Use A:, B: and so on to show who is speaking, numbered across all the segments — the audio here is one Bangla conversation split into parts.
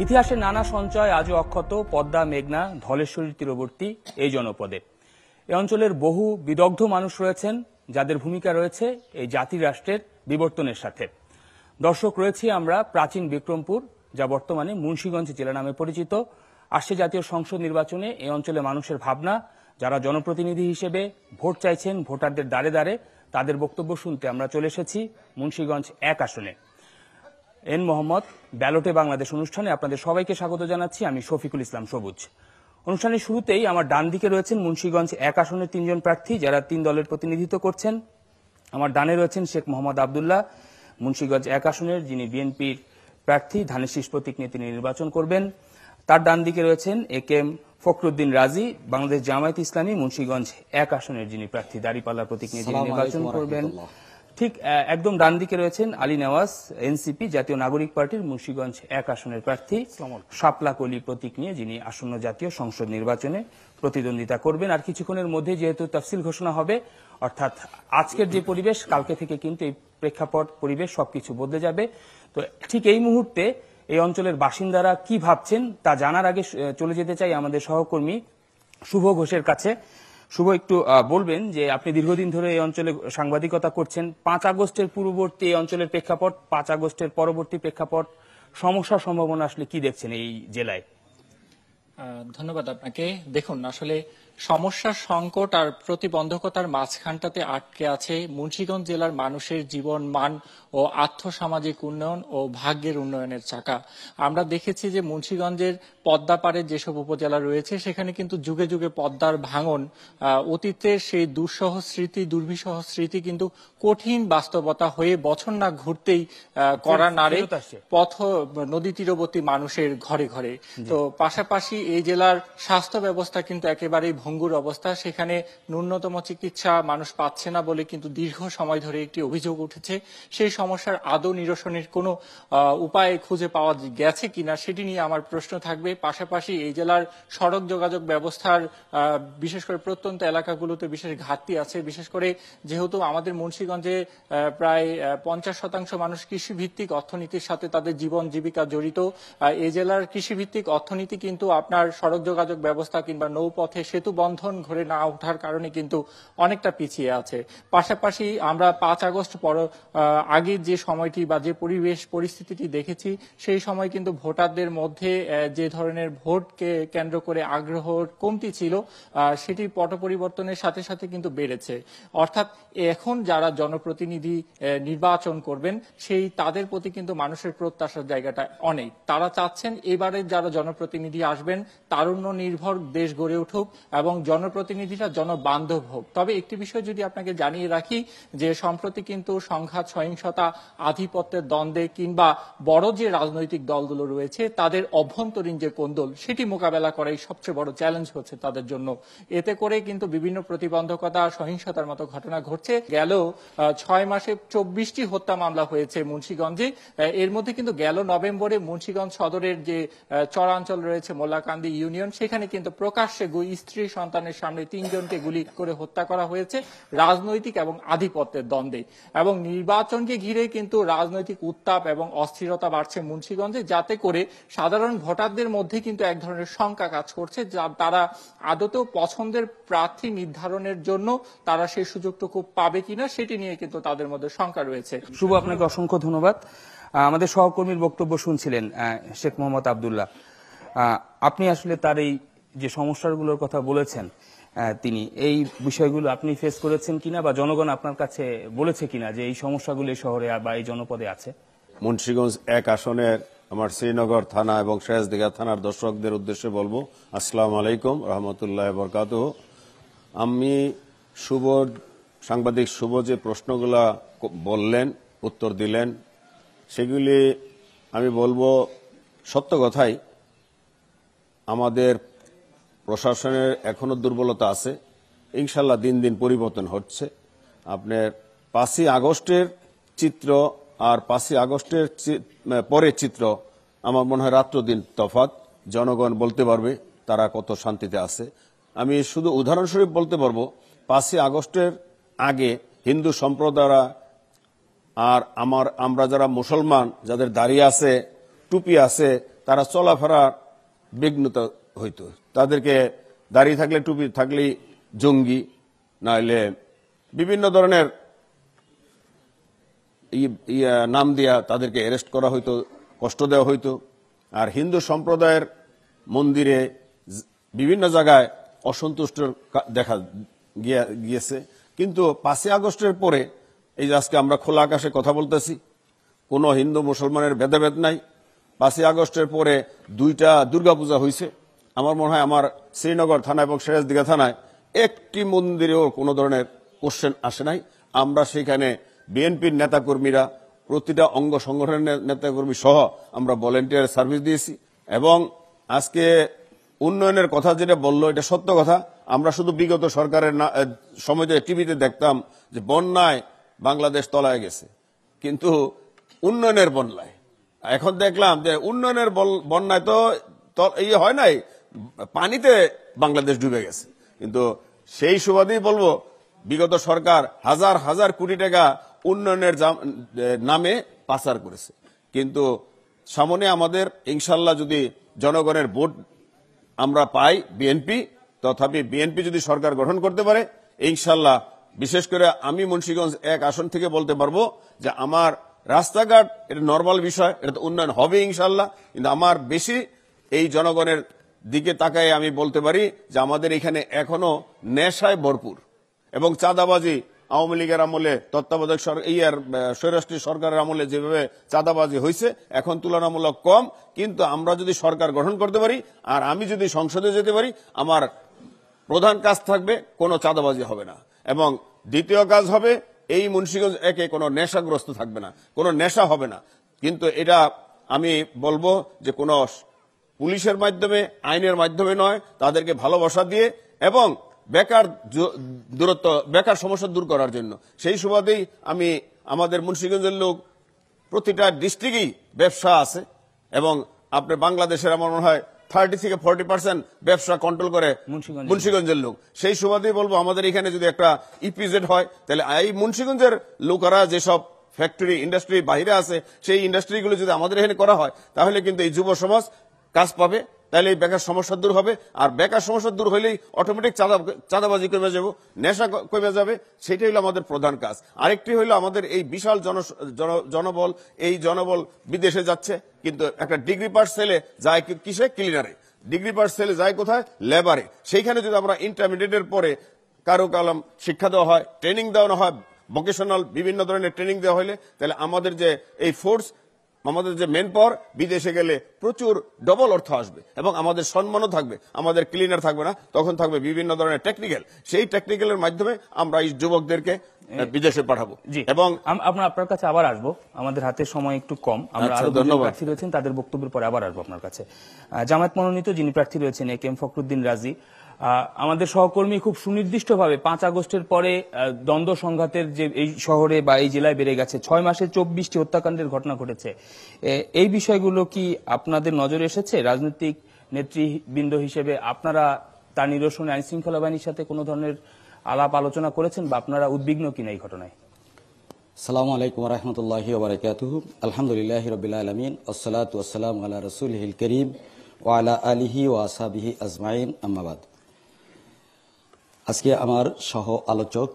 A: ইতিহাসের নানা সঞ্চয় আজও অক্ষত পদ্মা, মেঘনা, ধলেশ্বরীর তীরবর্তী এই জনপদে। এ অঞ্চলের বহু বিদগ্ধ মানুষ রয়েছেন, যাদের ভূমিকা রয়েছে এই জাতি রাষ্ট্রের বিবর্তনের সাথে। দর্শক, রয়েছি আমরা প্রাচীন বিক্রমপুর, যা বর্তমানে মুন্সিগঞ্জ জেলা নামে পরিচিত। আসছে জাতীয় সংসদ নির্বাচনে এই অঞ্চলে মানুষের ভাবনা, যারা জনপ্রতিনিধি হিসেবে ভোট চাইছেন ভোটারদের দ্বারে দ্বারে, তাদের বক্তব্য শুনতে আমরা চলে এসেছি মুন্সিগঞ্জ 1 আসনে। এন মোহাম্মদ ব্যালটে বাংলাদেশ অনুষ্ঠানে আপনাদের সবাইকে স্বাগত জানাচ্ছি। আমি শফিকুল ইসলাম সবুজ। অনুষ্ঠানের শুরুতেই আমার ডান দিকে রয়েছেন মুন্সিগঞ্জ 1 আসনের 3 জন প্রার্থী, যারা 3 দলের প্রতিনিধিত্ব করছেন। আমার ডানে রয়েছেন শেখ মোহাম্মদ আবদুল্লাহ, মুন্সিগঞ্জ 1 আসনের, যিনি বিএনপির প্রার্থী, ধানের শীষ প্রতীক নিয়ে তিনি নির্বাচন করবেন। তার ডান দিকে রয়েছেন একেএম ফখরুদ্দিন রাজি, বাংলাদেশ জামায়াত ইসলামী, মুন্সিগঞ্জ 1 আসনের যিনি প্রার্থী, দাঁড়িপাল্লা প্রতীক নিয়ে যিনি নির্বাচন করবেন। ঠিক একদম ডান দিকে রয়েছেন আলী নেওয়াজ, এনসিপি, জাতীয় নাগরিক পার্টির, মুন্সিগঞ্জ 1 আসনের প্রার্থী, শাপলা কলি প্রতীক নিয়ে যিনি আসন্ন জাতীয় সংসদ নির্বাচনে প্রতিদ্বন্দ্বিতা করবেন। আর কিছুক্ষণের মধ্যে যেহেতু তাফসিল ঘোষণা হবে, অর্থাৎ আজকের যে পরিবেশ, কালকে থেকে কিন্তু এই প্রেক্ষাপট, পরিবেশ সবকিছু বদলে যাবে। তো ঠিক এই মুহূর্তে এই অঞ্চলের বাসিন্দারা কি ভাবছেন তা জানার আগে চলে যেতে চাই আমাদের সহকর্মী শুভ ঘোষের কাছে। শুভ, একটু বলবেন যে আপনি দীর্ঘদিন ধরে এই অঞ্চলে সাংবাদিকতা করছেন। 5 আগস্টের পূর্ববর্তী এই অঞ্চলের প্রেক্ষাপট, 5 আগস্টের পরবর্তী প্রেক্ষাপট, সমস্যা সম্ভাবনা আসলে কি দেখছেন এই জেলায়?
B: ধন্যবাদ আপনাকে। দেখুন, আসলে সমস্যার সংকট আর প্রতিবন্ধকতার মাঝখানটাতে আটকে আছে মুন্সিগঞ্জ জেলার মানুষের জীবন মান ও আর্থসামাজিক উন্নয়ন ও ভাগ্যের উন্নয়নের চাকা। আমরা দেখেছি যে মুন্সিগঞ্জের পদ্মা পাড়ের যেসব উপজেলা রয়েছে, সেখানে কিন্তু যুগে যুগে পদ্মার ভাঙন, অতীতের সেই দুঃসহ স্মৃতি, দুর্বিষহ স্মৃতি কিন্তু কঠিন বাস্তবতা হয়ে বছর না ঘুরতেই কড়া নাড়ে পথ নদী তীরবর্তী মানুষের ঘরে ঘরে। তো পাশাপাশি এই জেলার স্বাস্থ্য ব্যবস্থা কিন্তু একেবারেই ভঙ্গুর অবস্থা। সেখানে ন্যূনতম চিকিৎসা মানুষ পাচ্ছে না বলে কিন্তু দীর্ঘ সময় ধরে একটি অভিযোগ উঠেছে। সেই সমস্যার আদৌ নিরসনের কোনো উপায় খুঁজে পাওয়া গেছে কিনা সেটি নিয়ে আমার প্রশ্ন থাকবে। পাশাপাশি এই জেলার সড়ক যোগাযোগ ব্যবস্থার বিশেষ করে প্রত্যন্ত এলাকাগুলোতে বিশেষ ঘাটতি আছে। বিশেষ করে যেহেতু আমাদের মুন্সিগঞ্জে প্রায় 50% মানুষ কৃষিভিত্তিক অর্থনীতির সাথে তাদের জীবন জীবিকা জড়িত। এই জেলার কৃষিভিত্তিক অর্থনীতি কিন্তু আপনার সড়ক যোগাযোগ ব্যবস্থা কিংবা নৌপথে সেতু বন্ধন ঘরে না ওঠার কারণে কিন্তু অনেকটা পিছিয়ে আছে। পাশাপাশি আমরা 5 আগস্ট আগের যে সময়টি বা যে পরিবেশ পরিস্থিতিটি দেখেছি, সেই সময় কিন্তু ভোটারদের মধ্যে যে ধরনের ভোটকে কেন্দ্র করে আগ্রহ কমতি ছিল, সেটি পট পরিবর্তনের সাথে সাথে কিন্তু বেড়েছে। অর্থাৎ এখন যারা জনপ্রতিনিধি নির্বাচন করবেন, সেই তাদের প্রতি কিন্তু মানুষের প্রত্যাশার জায়গাটা অনেক। তারা চাচ্ছেন এবারে যারা জনপ্রতিনিধি আসবেন তারুণ্য নির্ভর দেশ গড়ে উঠুক এবং জনপ্রতিনিধিরা জনবান্ধব হোক। তবে একটি বিষয় যদি আপনাকে জানিয়ে রাখি, যে সম্প্রতি কিন্তু সংঘাত, সহিংসতা, আধিপত্যের দ্বন্দ্বে কিংবা বড় যে রাজনৈতিক দলগুলো রয়েছে তাদের অভ্যন্তরীণ যে কোন্দল, সেটি মোকাবেলা করাই সবচেয়ে বড় চ্যালেঞ্জ হচ্ছে তাদের জন্য। এতে করে কিন্তু বিভিন্ন প্রতিবন্ধকতা, সহিংসতার মতো ঘটনা ঘটছে। গেল 6 মাসে 24টি হত্যা মামলা হয়েছে মুন্সিগঞ্জে। এর মধ্যে কিন্তু গেল নভেম্বরে মুন্সিগঞ্জ সদরের যে চরাঞ্চল রয়েছে মোল্লাকান্দি ইউনিয়ন, সেখানে কিন্তু প্রকাশ্যে স্ত্রী সন্তানের সামনে 3 জনকে গুলি করে হত্যা করা হয়েছে রাজনৈতিক এবং আধিপত্যের দ্বন্দ্বে। এবং নির্বাচনকে ঘিরে কিন্তু রাজনৈতিক উত্তাপ এবং অস্থিরতা বাড়ছে মুন্সিগঞ্জে, যাতে করে সাধারণ ভোটারদের মধ্যে কিন্তু এক ধরনের শঙ্কা কাজ করছে, যা তারা আদতেও পছন্দের প্রার্থী নির্ধারণের জন্য তারা সেই সুযোগটুকু পাবে কিনা সেটি নিয়ে কিন্তু তাদের মধ্যে শঙ্কা রয়েছে।
A: শুভ, আপনাকে অসংখ্য ধন্যবাদ। আমাদের সহকর্মীর বক্তব্য শুনছিলেন শেখ মোহাম্মদ আবদুল্লাহ। আপনি আসলে তার এই যে সমস্যাগুলোর কথা বলেছেন, তিনি এই বিষয়গুলো আপনি ফেস করেছেন কিনা বা জনগণ আপনার কাছে বলেছে কিনা যে এই সমস্যাগুলো এই শহরে বা এই জনপদে আছে?
C: মুন্সিগঞ্জ 1 আসনের আমার শ্রীনগর থানা এবং শেষদিঘা থানার দর্শকদের উদ্দেশ্যে বলবো, আসসালামু আলাইকুম রহমতুল্লাহ বরকাতুহু। আমি সাংবাদিক শুভ যে প্রশ্নগুলা বললেন, উত্তর দিলেন, সেগুলি আমি বলবো সত্য কথাই। আমাদের প্রশাসনের এখনো দুর্বলতা আছে, ইনশাল্লাহ দিন দিন পরিবর্তন হচ্ছে। আপনার 5ই আগস্টের চিত্র আর 5ই আগস্টের পরের চিত্র আমার মনে হয় রাত্র দিন তফাৎ। জনগণ বলতে পারবে তারা কত শান্তিতে আছে। আমি শুধু উদাহরণস্বরূপ বলতে পারবো, 5ই আগস্টের আগে হিন্দু সম্প্রদায়রা আর আমরা যারা মুসলমান, যাদের দাড়ি আছে, টুপি আছে, তারা চলাফেরা বিঘ্নতা হইতো। তাদেরকে দাঁড়িয়ে থাকলে, টুপি থাকলেই জঙ্গি, নাহলে বিভিন্ন ধরনের নাম দিয়া তাদেরকে অ্যারেস্ট করা হইতো, কষ্ট দেওয়া হইতো। আর হিন্দু সম্প্রদায়ের মন্দিরে বিভিন্ন জায়গায় অসন্তুষ্ট দেখা গিয়েছে। কিন্তু 5ই আগস্টের পরে এই যে আজকে আমরা খোলা আকাশে কথা বলতেছি, কোনো হিন্দু মুসলমানের ভেদাভেদ নাই। 5ই আগস্টের পরে 2টা দুর্গাপূজা হয়েছে। আমার মনে হয় আমার শ্রীনগর থানা এবং সিরাজদিঘা থানায় একটি মন্দিরেও কোনো ধরনের কোশ্চেন আসে নাই। আমরা সেখানে বিএনপির নেতাকর্মীরা, প্রতিটা অঙ্গ সংগঠনের নেতাকর্মী সহ আমরা ভলেন্টিয়ার সার্ভিস দিয়েছি। এবং আজকে উন্নয়নের কথা যেটা বললো, এটা সত্য কথা। আমরা শুধু বিগত সরকারের সময় টিভিতে দেখতাম যে বন্যায় বাংলাদেশ তলায় গেছে, কিন্তু উন্নয়নের বন্যায় এখন দেখলাম যে উন্নয়নের বন্যায় তো হয় নাই, পানিতে বাংলাদেশ ডুবে গেছে। কিন্তু সেই সুবাদেই বলবো, বিগত সরকার হাজার হাজার কোটি টাকা উন্নয়নের নামে পাচার করেছে। কিন্তু সামনে আমাদের ইনশাল্লাহ যদি জনগণের ভোট আমরা পাই বিএনপি, তথাপি বিএনপি যদি সরকার গঠন করতে পারে, ইনশাল্লাহ বিশেষ করে আমি মুন্সিগঞ্জ 1 আসন থেকে বলতে পারবো যে আমার রাস্তাঘাট এটা নর্মাল বিষয়, এটা তো উন্নয়ন হবে ইনশাল্লাহ। কিন্তু আমার বেশি এই জনগণের দিকে তাকায় আমি বলতে পারি যে আমাদের এখানে এখনো নেশায় ভরপুর, এবং চাঁদাবাজি আওয়ামী লীগের আমলে, তত্ত্বাবধায়ক স্বৈরাষ্ট্রী সরকারের আমলে যেভাবে চাঁদাবাজি হয়েছে এখন তুলনামূলক কম। কিন্তু আমরা যদি সরকার গঠন করতে পারি আর আমি যদি সংসদে যেতে পারি, আমার প্রধান কাজ থাকবে কোনো চাঁদাবাজি হবে না, এবং দ্বিতীয় কাজ হবে এই মুন্সিগঞ্জ 1-এ কোনো নেশাগ্রস্ত থাকবে না, কোনো নেশা হবে না। কিন্তু এটা আমি বলবো যে কোনো পুলিশের মাধ্যমে, আইনের মাধ্যমে নয়, তাদেরকে ভালোবাসা দিয়ে এবং বেকার সমস্যা দূর করার জন্য। সেই সুবাদেই আমি আমাদের মুন্সিগঞ্জের লোক প্রতিটা ডিস্ট্রিক্টেই ব্যবসা আছে, এবং আপনার বাংলাদেশের আমার মনে হয় 30 থেকে 40% ব্যবসা কন্ট্রোল করে মুন্সিগঞ্জের লোক। সেই সুবাদেই বলবো আমাদের এখানে যদি একটা ইপিজেড হয়, তাহলে এই মুন্সিগঞ্জের লোকেরা যেসব ফ্যাক্টরি ইন্ডাস্ট্রি বাইরে আছে, সেই ইন্ডাস্ট্রিগুলো যদি আমাদের এখানে করা হয়, তাহলে কিন্তু এই যুব সমাজ কাজ পাবে, তাহলে এই বেকার সমস্যা দূর হবে। আর বেকার সমস্যা দূর হলেই অটোমেটিক চাঁদাবাজি কমে যাবে, নেশা কমে যাবে। সেটাই হলো আমাদের প্রধান কাজ। আরেকটি হলো আমাদের এই বিশাল জনবল, এই জনবল বিদেশে যাচ্ছে, কিন্তু একটা ডিগ্রি পাস ছেলে যায় কিসে? ক্লিনারে। ডিগ্রি পাস ছেলে যায় কোথায়? লেবারে। সেইখানে যদি আমরা ইন্টারমিডিয়েটের পরে কারো কালাম শিক্ষা দেওয়া হয়, ট্রেনিং দেওয়া হয়, ভোকেশনাল বিভিন্ন ধরনের ট্রেনিং দেওয়া হলে, তাহলে আমাদের যে এই ফোর্স, আমাদের যে মেন পাওয়ার, বিদেশে গেলে প্রচুর ডবল অর্থ আসবে, এবং আমাদের সম্মানও থাকবে। আমাদের ক্লিনার থাকবে না, তখন থাকবে বিভিন্ন ধরনের টেকনিক্যাল। সেই টেকনিক্যালের মাধ্যমে আমরা এই যুবকদেরকে বিদেশে পাঠাবো।
A: এবং আপনার কাছে আবার আসবো, আমাদের হাতে সময় একটু কম। আমরা আরো দুজন প্রার্থী রয়েছেন, তাদের বক্তব্যের পরে আবার আসবো আপনার কাছে। জামায়াত মনোনীত যিনি প্রার্থী রয়েছেন AK-M ফখরুদ্দিন রাজি, আমাদের সহকর্মী খুব সুনির্দিষ্টভাবে 5 আগস্টের পরে দ্বন্দ্ব সংঘাতের যে এই শহরে বা এই জেলায় বেড়ে গেছে, 6 মাসে 24টি হত্যাকাণ্ডের ঘটনা ঘটেছে। এই বিষয়গুলো কি আপনাদের নজরে এসেছে? রাজনৈতিক নেতৃবৃন্দ হিসেবে আপনারা তার নিরসনে আইন শৃঙ্খলা বাহিনীর সাথে কোনো ধরনের আলাপ আলোচনা করেছেন, বা আপনারা উদ্বিগ্ন কিনা এই ঘটনায়?
D: আসসালামু আলাইকুম ওয়া রাহমাতুল্লাহি ওয়া বারাকাতুহু। আলহামদুলিল্লাহি রাব্বিল আলামিন, ওয়াসসালাতু ওয়াসসালামু আলা রাসূলিহিল কারীম ওয়া আলা আলিহি ওয়া আসহাবিহি আজমাইন, আম্মা বাদ। আজকে আমার সহ আলোচক,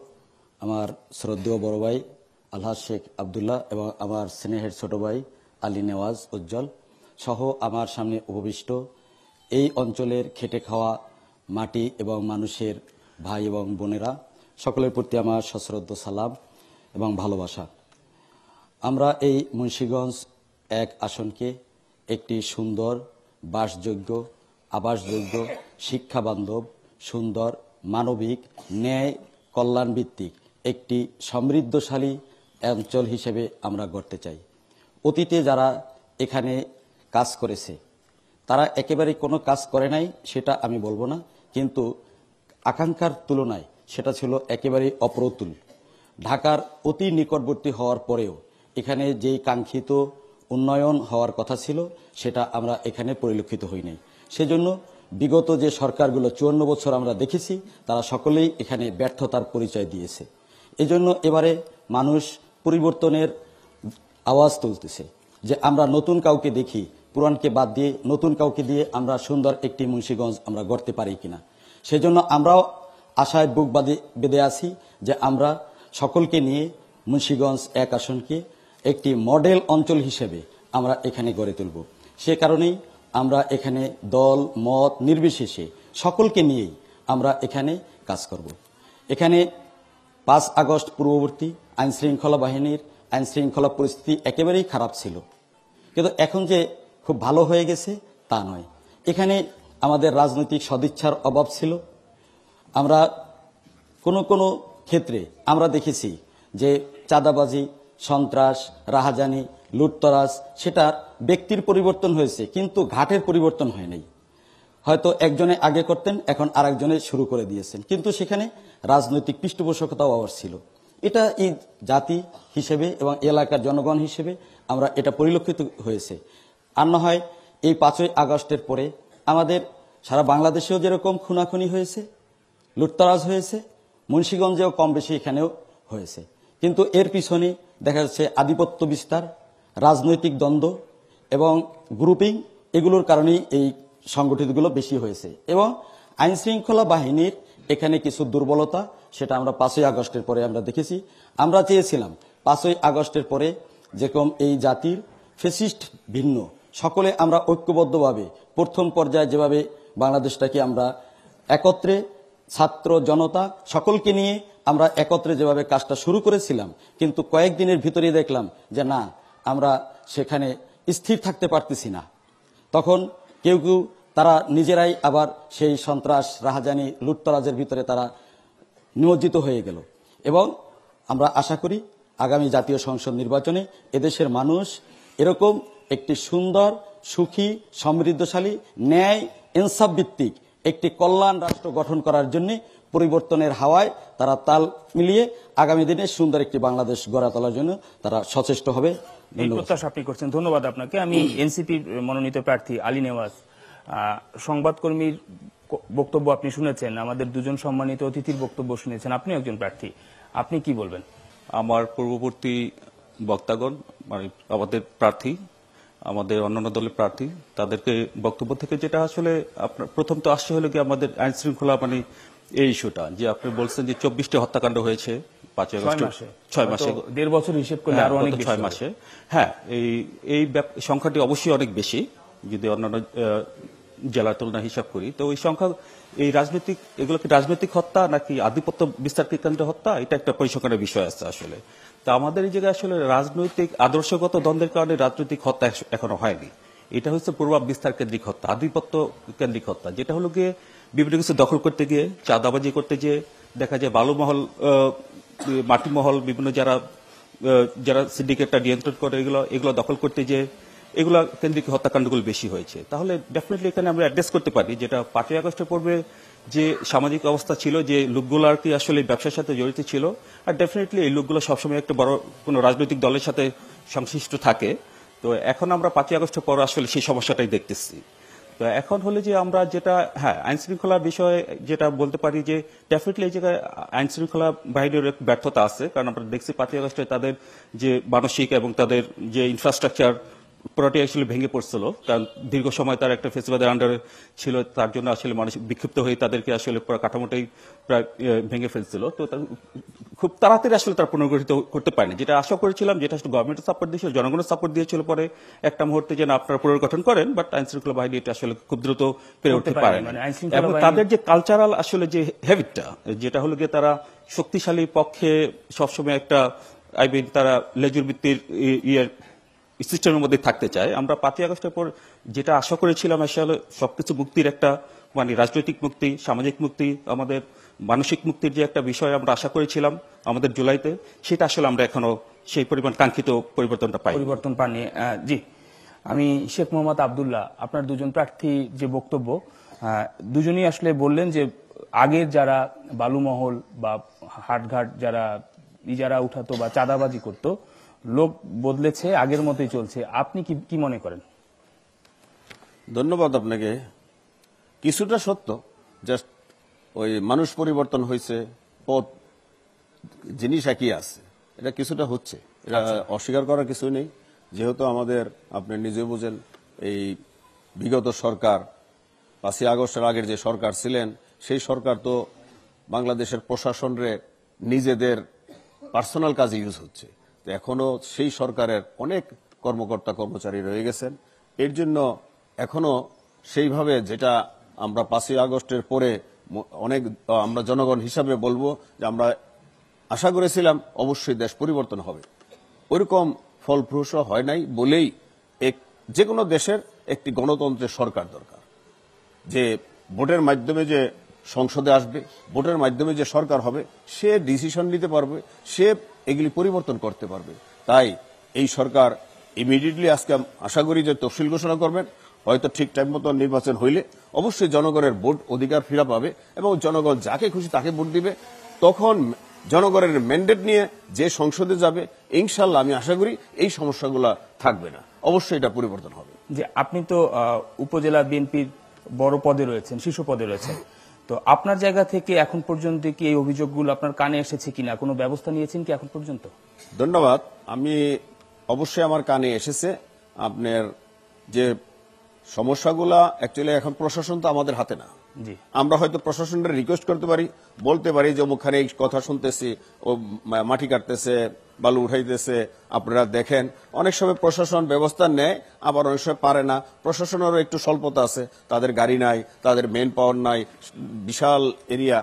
D: আমার শ্রদ্ধেয় বড় ভাই আলহাজ শেখ আব্দুল্লাহ এবং আমার স্নেহের ছোট ভাই আলী নেওয়াজ উজ্জ্বল সহ আমার সামনে উপবিষ্ট এই অঞ্চলের খেটে খাওয়া মাটি এবং মানুষের ভাই এবং বোনেরা, সকলের প্রতি আমার সশ্রদ্ধ সালাম এবং ভালোবাসা। আমরা এই মুন্সিগঞ্জ 1 আসনকে একটি সুন্দর, বাসযোগ্য, আবাসযোগ্য, শিক্ষাবান্ধব, সুন্দর, মানবিক, ন্যায়, কল্যাণভিত্তিক একটি সমৃদ্ধশালী অঞ্চল হিসেবে আমরা গড়তে চাই। অতীতে যারা এখানে কাজ করেছে, তারা একেবারে কোনো কাজ করে নাই সেটা আমি বলবো না, কিন্তু আকাঙ্ক্ষার তুলনায় সেটা ছিল একেবারে অপ্রতুল। ঢাকার অতি নিকটবর্তী হওয়ার পরেও এখানে যেই কাঙ্ক্ষিত উন্নয়ন হওয়ার কথা ছিল, সেটা আমরা এখানে পরিলক্ষিত হই নাই। সেজন্য বিগত যে সরকারগুলো 54 বছর আমরা দেখেছি, তারা সকলেই এখানে ব্যর্থতার পরিচয় দিয়েছে। এজন্য এবারে মানুষ পরিবর্তনের আওয়াজ তুলতেছে, যে আমরা নতুন কাউকে দেখি পুরানকে বাদ দিয়ে নতুন কাউকে দিয়ে আমরা সুন্দর একটি মুন্সিগঞ্জ আমরা গড়তে পারি কিনা। সেজন্য আমরাও আশায় বুক বেঁধে আছি যে আমরা সকলকে নিয়ে মুন্সিগঞ্জ 1 আসনকে একটি মডেল অঞ্চল হিসেবে আমরা এখানে গড়ে তুলব। সে কারণেই আমরা এখানে দল মত নির্বিশেষে সকলকে নিয়েই আমরা এখানে কাজ করব। এখানে 5 আগস্ট পূর্ববর্তী আইনশৃঙ্খলা বাহিনীর আইনশৃঙ্খলা পরিস্থিতি একেবারেই খারাপ ছিল, কিন্তু এখন যে খুব ভালো হয়ে গেছে তা নয়। এখানে আমাদের রাজনৈতিক সদিচ্ছার অভাব ছিল। আমরা কোনো ক্ষেত্রে আমরা দেখেছি যে চাঁদাবাজি, সন্ত্রাস, রাহাজানি, লুটতরাজ সেটার ব্যক্তির পরিবর্তন হয়েছে, কিন্তু ঘাটের পরিবর্তন হয় নাই। হয়তো একজনে আগে করতেন, এখন আরেকজনে শুরু করে দিয়েছেন, কিন্তু সেখানে রাজনৈতিক পৃষ্ঠপোষকতাও অবশ্য ছিল। এটা এই জাতি হিসেবে এবং এলাকার জনগণ হিসেবে আমরা এটা পরিলক্ষিত হয়েছে। আর না হয় এই 5ই আগস্টের পরে আমাদের সারা বাংলাদেশেও যেরকম খুনাখুনি হয়েছে, লুটতরাজ হয়েছে, মুন্সিগঞ্জেও কম বেশি এখানেও হয়েছে, কিন্তু এর পিছনে দেখা যাচ্ছে আধিপত্য বিস্তার, রাজনৈতিক দ্বন্দ্ব এবং গ্রুপিং, এগুলোর কারণেই এই সংগঠিতগুলো বেশি হয়েছে। এবং আইনশৃঙ্খলা বাহিনীর এখানে কিছু দুর্বলতা, সেটা আমরা 5ই আগস্টের পরে আমরা দেখেছি। আমরা চেয়েছিলাম 5ই আগস্টের পরে যেরকম এই জাতির ফেসিস্ট ভিন্ন সকলে আমরা ঐক্যবদ্ধভাবে প্রথম পর্যায়ে যেভাবে বাংলাদেশটাকে আমরা একত্রে ছাত্র জনতা সকলকে নিয়ে আমরা একত্রে যেভাবে কাজটা শুরু করেছিলাম, কিন্তু কয়েকদিনের ভিতরেই দেখলাম যে না, আমরা সেখানে স্থির থাকতে পারতেছি না। তখন কেউ তারা নিজেরাই আবার সেই সন্ত্রাস, রাহাজানি, লুটতরাজের ভিতরে তারা নিমজ্জিত হয়ে গেল। এবং আমরা আশা করি আগামী জাতীয় সংসদ নির্বাচনে এদেশের মানুষ এরকম একটি সুন্দর, সুখী, সমৃদ্ধশালী, ন্যায় ইনসাফ ভিত্তিক একটি কল্যাণ রাষ্ট্র গঠন করার জন্য পরিবর্তনের হাওয়ায় তারা তাল মিলিয়ে আগামী দিনে সুন্দর একটি বাংলাদেশ গড়ে তোলার জন্য তারা সচেষ্ট হবে।
A: এই প্রত্যাশা আপনি করছেন, ধন্যবাদ আপনাকে। আমি এনসিপির মনোনীত প্রার্থী আলী নেওয়াজ, সংবাদকর্মীর বক্তব্য আপনি শুনেছেন, আমাদের দুজন সম্মানিত অতিথির বক্তব্য শুনেছেন, আপনি একজন প্রার্থী, আপনি কি বলবেন?
E: আমার পূর্ববর্তী বক্তাগণ মানে আমাদের প্রার্থী, আমাদের অন্যান্য দলের প্রার্থী, তাদেরকে বক্তব্য থেকে যেটা আসলে আপনার প্রথম তো আসছে হলো কি আমাদের আইন শৃঙ্খলা মানে এই ইস্যুটা যে আপনি বলছেন যে 24টি হত্যাকাণ্ড হয়েছে 5 আগস্ট, 6 মাসে,
A: 1.5 বছর হিসেব করলে আরো অনেক
E: 6 মাসে। হ্যাঁ, এই সংখ্যাটি অবশ্যই অনেক বেশি যদি অন্যান্য জেলার তুলনায় হিসাব করি। তো ওই সংখ্যা এই রাজনৈতিক, এগুলোকে রাজনৈতিক হত্যা নাকি আধিপত্য বিস্তার কেন্দ্র হত্যা, এটা একটা পরিসংখ্যানের বিষয় আছে আসলে। তা আমাদের এই জায়গায় আসলে রাজনৈতিক আদর্শগত দ্বন্দ্বের কারণে রাজনৈতিক হত্যা এখনো হয়নি। এটা হচ্ছে প্রভাব বিস্তার কেন্দ্রিক হত্যা, আধিপত্য কেন্দ্রিক হত্যা, যেটা হলো গিয়ে বিভিন্ন কিছু দখল করতে গিয়ে, চাঁদাবাজি করতে গিয়ে দেখা যায় বালুমহল, মাটিমহল, বিভিন্ন যারা সিন্ডিকেটটা নিয়ন্ত্রণ করে এগুলো দখল করতে গিয়ে এগুলা কেন্দ্রিক হত্যাকাণ্ডগুলো বেশি হয়েছে। তাহলে ডেফিনেটলি এখানে আমরা অ্যাড্রেস করতে পারি যেটা 5ই আগস্টের পূর্বে যে সামাজিক অবস্থা ছিল, যে লোকগুলো আর কি আসলে ব্যবসার সাথে জড়িত ছিল, আর ডেফিনেটলি এই লোকগুলো সবসময় একটা বড় কোনো রাজনৈতিক দলের সাথে সংশ্লিষ্ট থাকে। তো এখন আমরা 5ই আগস্টের পর আসলে সেই সমস্যাটাই দেখতেছি। তো এখন হলে যে আমরা যেটা আইন শৃঙ্খলার বিষয়ে যেটা বলতে পারি যে ডেফিনেটলি এই জায়গায় আইন শৃঙ্খলা বাহিনীর ব্যর্থতা আছে, কারণ আমরা দেখছি 5ই আগস্টে তাদের যে মানসিক এবং তাদের যে ইনফ্রাস্ট্রাকচার পুরোটাই আসলে ভেঙে পড়ছিল, কারণ দীর্ঘ সময় তার একটা ফেসিবাদের আন্ডারে ছিল, তার জন্য আসলে মানুষ বিক্ষিপ্ত হয়ে তাদেরকে আসলে পুরো কাঠামোটাই প্রায় ভেঙে ফেলছিল। তো খুব তাড়াতাড়ি আসলে তার পুনর্গঠিত করতে পারেনি, যেটা আশা করেছিলাম, যেটা আসলে গভর্নমেন্টের সাপোর্ট দিয়েছিল, জনগণের সাপোর্ট দিয়েছিল, পরে একটা মুহূর্তে যেন আপনারা পুনর্গঠন করেন, বাট আইন শৃঙ্খলা বাহিনী এটা আসলে খুব দ্রুত পেরে উঠতে পারেন। এবং তাদের যে কালচারাল আসলে যে হ্যাবিটটা, যেটা হলো গিয়ে তারা শক্তিশালী পক্ষে সবসময় একটা তারা লেজুর ভিত্তির সিস্টেমের মধ্যে থাকতে চায়। আমরা 5ই আগস্টের পর যেটা আশা করেছিলাম আসলে সবকিছু মুক্তির একটা মানে রাজনৈতিক মুক্তি, সামাজিক মুক্তি, আমাদের মানসিক মুক্তির যে একটা বিষয় আমরা আশা করেছিলাম আমাদের জুলাইতে, সেটা আসলে আমরা এখনো সেই পরিমাণ কাঙ্ক্ষিত পরিবর্তন
A: পাইনি। জি, আমি শেখ মোহাম্মদ আব্দুল্লাহ, আপনার দুজন প্রার্থী যে বক্তব্য, দুজনই আসলে বললেন যে আগের যারা বালুমহল বা হাটঘাট যারা ইজারা উঠাতো বা চাঁদাবাজি করতো, লোক বদলেছে, আগের মতোই চলছে। আপনি কি মনে করেন?
C: ধন্যবাদ আপনাকে। কিছুটা সত্য, জাস্ট ওই মানুষ পরিবর্তন হয়েছে, পথ জিনিস একই আছে, এটা কিছুটা হচ্ছে, এটা অস্বীকার করার কিছু নেই। যেহেতু আমাদের আপনি নিজে বুঝেন এই বিগত সরকার 5ই আগস্টের আগের যে সরকার ছিলেন সেই সরকার তো বাংলাদেশের প্রশাসনের নিজেদের পার্সোনাল কাজে ইউজ হচ্ছে। তো এখনো সেই সরকারের অনেক কর্মকর্তা কর্মচারী রয়ে গেছেন। এর জন্য এখনো সেইভাবে যেটা আমরা 5ই আগস্টের পরে অনেক আমরা জনগণ হিসাবে বলবো যে আমরা আশা করেছিলাম অবশ্যই দেশ পরিবর্তন হবে, ওইরকম ফলপ্রসূ হয় নাই বলেই যে কোনো দেশের একটি গণতন্ত্রের সরকার দরকার, যে ভোটের মাধ্যমে যে সংসদে আসবে, ভোটের মাধ্যমে যে সরকার হবে, সে ডিসিশন নিতে পারবে, সে এগুলি পরিবর্তন করতে পারবে। তাই এই সরকার ইমিডিয়েটলি আজকে আশা করি যে তফসিল ঘোষণা করবেন, হয়তো ঠিক টাইম মতো নির্বাচন হইলে অবশ্যই জনগণের ভোট অধিকার ফিরে পাবে এবং জনগণ যাকে খুশি তাকে ভোট দিবে। তখন জনগণের ম্যান্ডেট নিয়ে যে সংসদে যাবে, ইনশাল্লাহ আমি আশা করি এই সমস্যাগুলো থাকবে না, অবশ্যই এটা পরিবর্তন হবে।
A: যে আপনি তো উপজেলা বিএনপির বড় পদে রয়েছেন, শীর্ষ পদে রয়েছেন, তো আপনার জায়গা থেকে এখন পর্যন্ত কি এই অভিযোগগুলো আপনার কানে এসেছে কিনা, কোনো ব্যবস্থা নিয়েছেন কি এখন পর্যন্ত?
C: ধন্যবাদ। আমি অবশ্যই আমার কানে এসেছে। আপনার যে সমস্যাগুলা অ্যাকচুয়ালি এখন প্রশাসন তো আমাদের হাতে না।
A: জি,
C: আমরা হয়তো প্রশাসনের রিকোয়েস্ট করতে পারি, বলতে পারি যে অমুকখানে এই কথা শুনতেছি, ও মাটি কাটতেছে, বালু উঠাইতেছে, আপনারা দেখেন। অনেক সময় প্রশাসন ব্যবস্থা নেয়, আবার অনেক সময় পারে না। প্রশাসনেরও একটু স্বল্পতা আছে, তাদের গাড়ি নাই, তাদের মেন পাওয়ার নাই, বিশাল এরিয়া,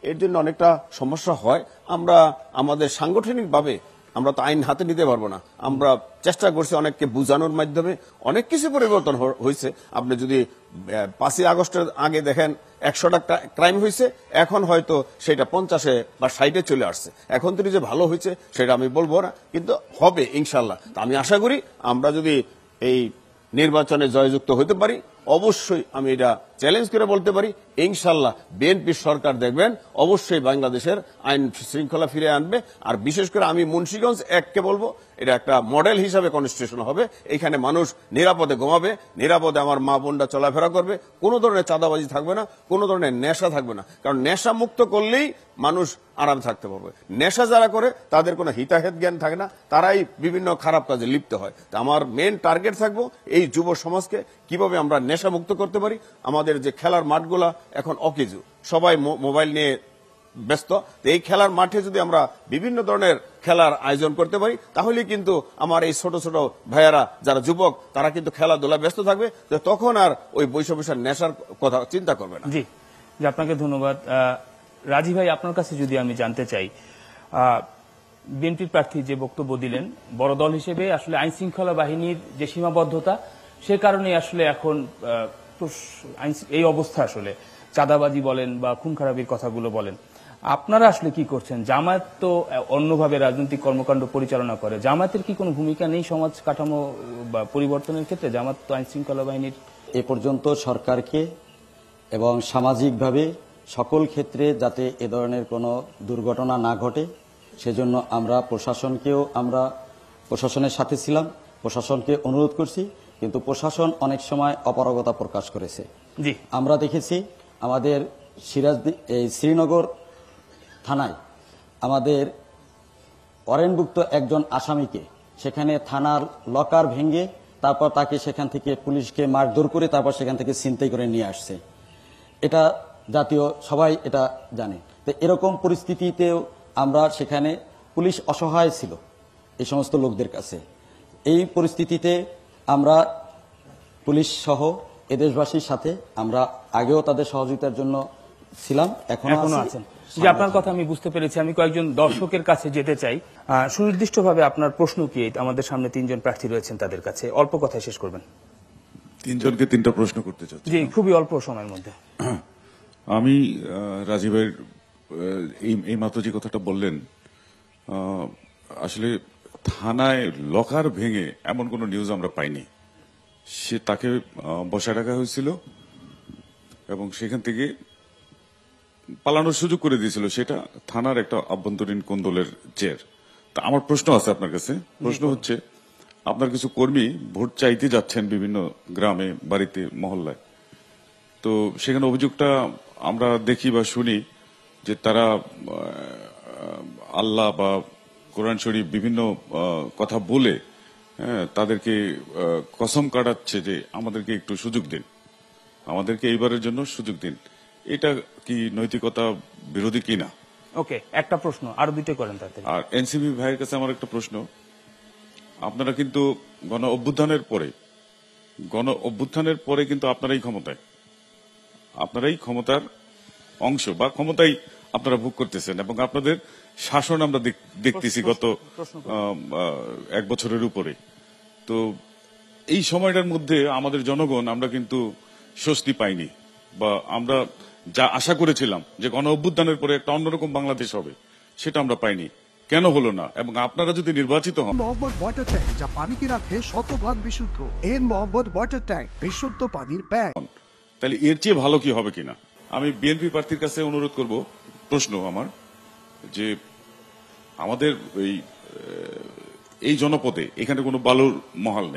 C: এর জন্য অনেকটা সমস্যা হয়। আমরা আমাদের সাংগঠনিকভাবে আমরা তো আইন হাতে নিতে পারবো না, আমরা চেষ্টা করছি অনেককে বুঝানোর মাধ্যমে, অনেক কিছু পরিবর্তন হয়েছে। আপনি যদি 5ই আগস্টের আগে দেখেন 100টা ক্রাইম হয়েছে, এখন হয়তো সেটা 50-এ বা 60-এ চলে আসছে। এখন তো যে ভালো হয়েছে সেটা আমি বলবো না, কিন্তু হবে ইনশাল্লাহ। আমি আশা করি আমরা যদি এই নির্বাচনে জয়যুক্ত হতে পারি, অবশ্যই আমি এটা চ্যালেঞ্জ করে বলতে পারি, ইনশাল্লাহ বিএনপির সরকার দেখবেন অবশ্যই বাংলাদেশের আইন শৃঙ্খলা ফিরে আনবে। আর বিশেষ করে আমি মুন্সিগঞ্জ এককে বলবো, এটা একটা মডেল হিসাবে কনস্টিটিউশন হবে। এখানে মানুষ নিরাপদে ঘুমাবে, নিরাপদে আমার মা বোনরা চলাফেরা করবে, কোনো ধরনের চাঁদাবাজি থাকবে না, কোনো ধরনের নেশা থাকবে না। কারণ নেশা মুক্ত করলেই মানুষ আরামে থাকতে পারবে। নেশা যারা করে তাদের কোনো হিতাহিত জ্ঞান থাকে না, তারাই বিভিন্ন খারাপ কাজে লিপ্ত হয়। তা আমার মেন টার্গেট থাকবো এই যুব সমাজকে কিভাবে আমরা নেশা মুক্ত করতে পারি। আমাদের যে খেলার মাঠগুলা এখন অকেজু, সবাই মোবাইল নিয়ে ব্যস্ত। এই খেলার মাঠে যদি আমরা বিভিন্ন ধরনের খেলার আয়োজন করতে পারি, তাহলে কিন্তু আমার এই ছোট ছোট ভাইয়ারা যারা যুবক, তারা কিন্তু খেলাধুলা ব্যস্ত থাকবে, তখন আর ওই বৈষম্যের নেশার কথা চিন্তা করবে না।
A: জি, আপনাকে ধন্যবাদ। রাজি ভাই, আপনার কাছে যদি আমি জানতে চাই, বিএনপির প্রার্থী যে বক্তব্য দিলেন, বড় দল হিসেবে আসলে আইন শৃঙ্খলা বাহিনীর যে সীমাবদ্ধতা, সে কারণে আসলে এখন এই অবস্থা, আসলে চাঁদাবাজি বলেন বা খুন খারাপির কথাগুলো বলেন। আপনারা আসলে কি করছেন? জামায়াত তো অন্যভাবে রাজনৈতিক কর্মকাণ্ড পরিচালনা করে, জামায়াতের কি কোনো ভূমিকা নেই সমাজ কাঠামো বা পরিবর্তনের ক্ষেত্রে? জামায়াত তো আইন শৃঙ্খলা বাহিনীর
D: এ পর্যন্ত সরকারকে এবং সামাজিকভাবে সকল ক্ষেত্রে যাতে এ ধরনের কোনো দুর্ঘটনা না ঘটে, সেজন্য আমরা প্রশাসনের সাথে ছিলাম, প্রশাসনকে অনুরোধ করছি, কিন্তু প্রশাসন অনেক সময় অপারগতা প্রকাশ করেছে।
A: জি,
D: আমরা দেখেছি আমাদের শ্রীনগর থানায় আমাদের ওয়ারেন্টভুক্ত একজন আসামিকে সেখানে থানার লকার ভেঙে তারপর তাকে সেখান থেকে পুলিশকে মারধর করে তারপর সেখান থেকে ছিনতাই করে নিয়ে আসছে। এটা জাতীয় সবাই এটা জানে। তো এরকম পরিস্থিতিতেও আমরা সেখানে পুলিশ অসহায় ছিল এই সমস্ত লোকদের কাছে। এই পরিস্থিতিতে আমরা পুলিশ সহ এদেশবাসীর সাথে আমরা আগেও তাদের সহযোগিতার জন্য ছিলাম, এখনো আছেন।
A: যে আপনার কথা আমি বুঝতে পেরেছি। আমি কয়েকজন দর্শকের কাছে যেতে চাই। সুনির্দিষ্টভাবে আপনার প্রশ্ন কি? আমাদের সামনে 3 জন প্রার্থী রয়েছেন, তাদের কাছে অল্প কথায় শেষ করবেন।
F: 3 জনকে 3টা প্রশ্ন করতে চাচ্ছি।
A: জি, খুবই অল্প সময়ের মধ্যে।
F: আমি রাজীবের এই মাত্র যে কথাটা বললেন, আসলে থানায় লকার ভেঙে এমন কোন নিউজ আমরা পাইনি। তাকে বসায় রাখা হয়েছিল এবং সেখান থেকে পালানোর সুযোগ করে দিয়েছিল, সেটা থানার একটা আভ্যন্তরীণ কোন্দলের জের। তা আমার প্রশ্ন আছে আপনার কাছে। প্রশ্ন হচ্ছে, আপনার কিছু কর্মী ভোট চাইতে যাচ্ছেন বিভিন্ন গ্রামে, বাড়িতে, মহল্লায়, তো সেখানে অভিযোগটা আমরা দেখি বা শুনি যে তারা আল্লাহ বা কোরআন শরীফ বিভিন্ন কথা বলে হ্যাঁ, তাদেরকে কসম কাটাচ্ছে যে আমাদেরকে একটু সুযোগ দিন, আমাদেরকে এইবারের জন্য সুযোগ দিন। এটা কি নৈতিকতা বিরোধী কিনা?
A: ওকে, একটা প্রশ্ন, আরো দুটো করেন তাতে।
F: আর এনসিপি ভাইয়ের কাছে আমার একটা প্রশ্ন, আপনারা কিন্তু গণ অভ্যুত্থানের পরে কিন্তু আপনারাই ক্ষমতার অংশ বা ক্ষমতাই আপনারা ভোগ করতেছেন, এবং আপনাদের শাসন আমরা দেখতেছি গত 1 বছরের উপরে। তো এই সময়টার মধ্যে আমাদের জনগণ আমরা কিন্তু স্বস্তি পাইনি, বা আমরা যা আশা করেছিলাম যে গণ অভ্যুত্থানের পরে একটা অন্যরকম বাংলাদেশ হবে, সেটা আমরা পাইনি। কেন হলো না? এবং আপনারা যদি নির্বাচিত হন,
G: মোহাম্মদ ওয়াটার ট্যাঙ্ক, যা পানিকে রাখে শতভাগ বিশুদ্ধ। এন মোহাম্মদ ওয়াটার ট্যাঙ্ক, বিশুদ্ধ পানির ব্যাগ।
F: তাহলে এর চেয়ে ভালো কি হবে কিনা? আমি বিএনপি প্রার্থীর কাছে অনুরোধ করব, প্রশ্ন আমার, যে আমাদের এই জনপদে এখানে কোনো বালুর মহাল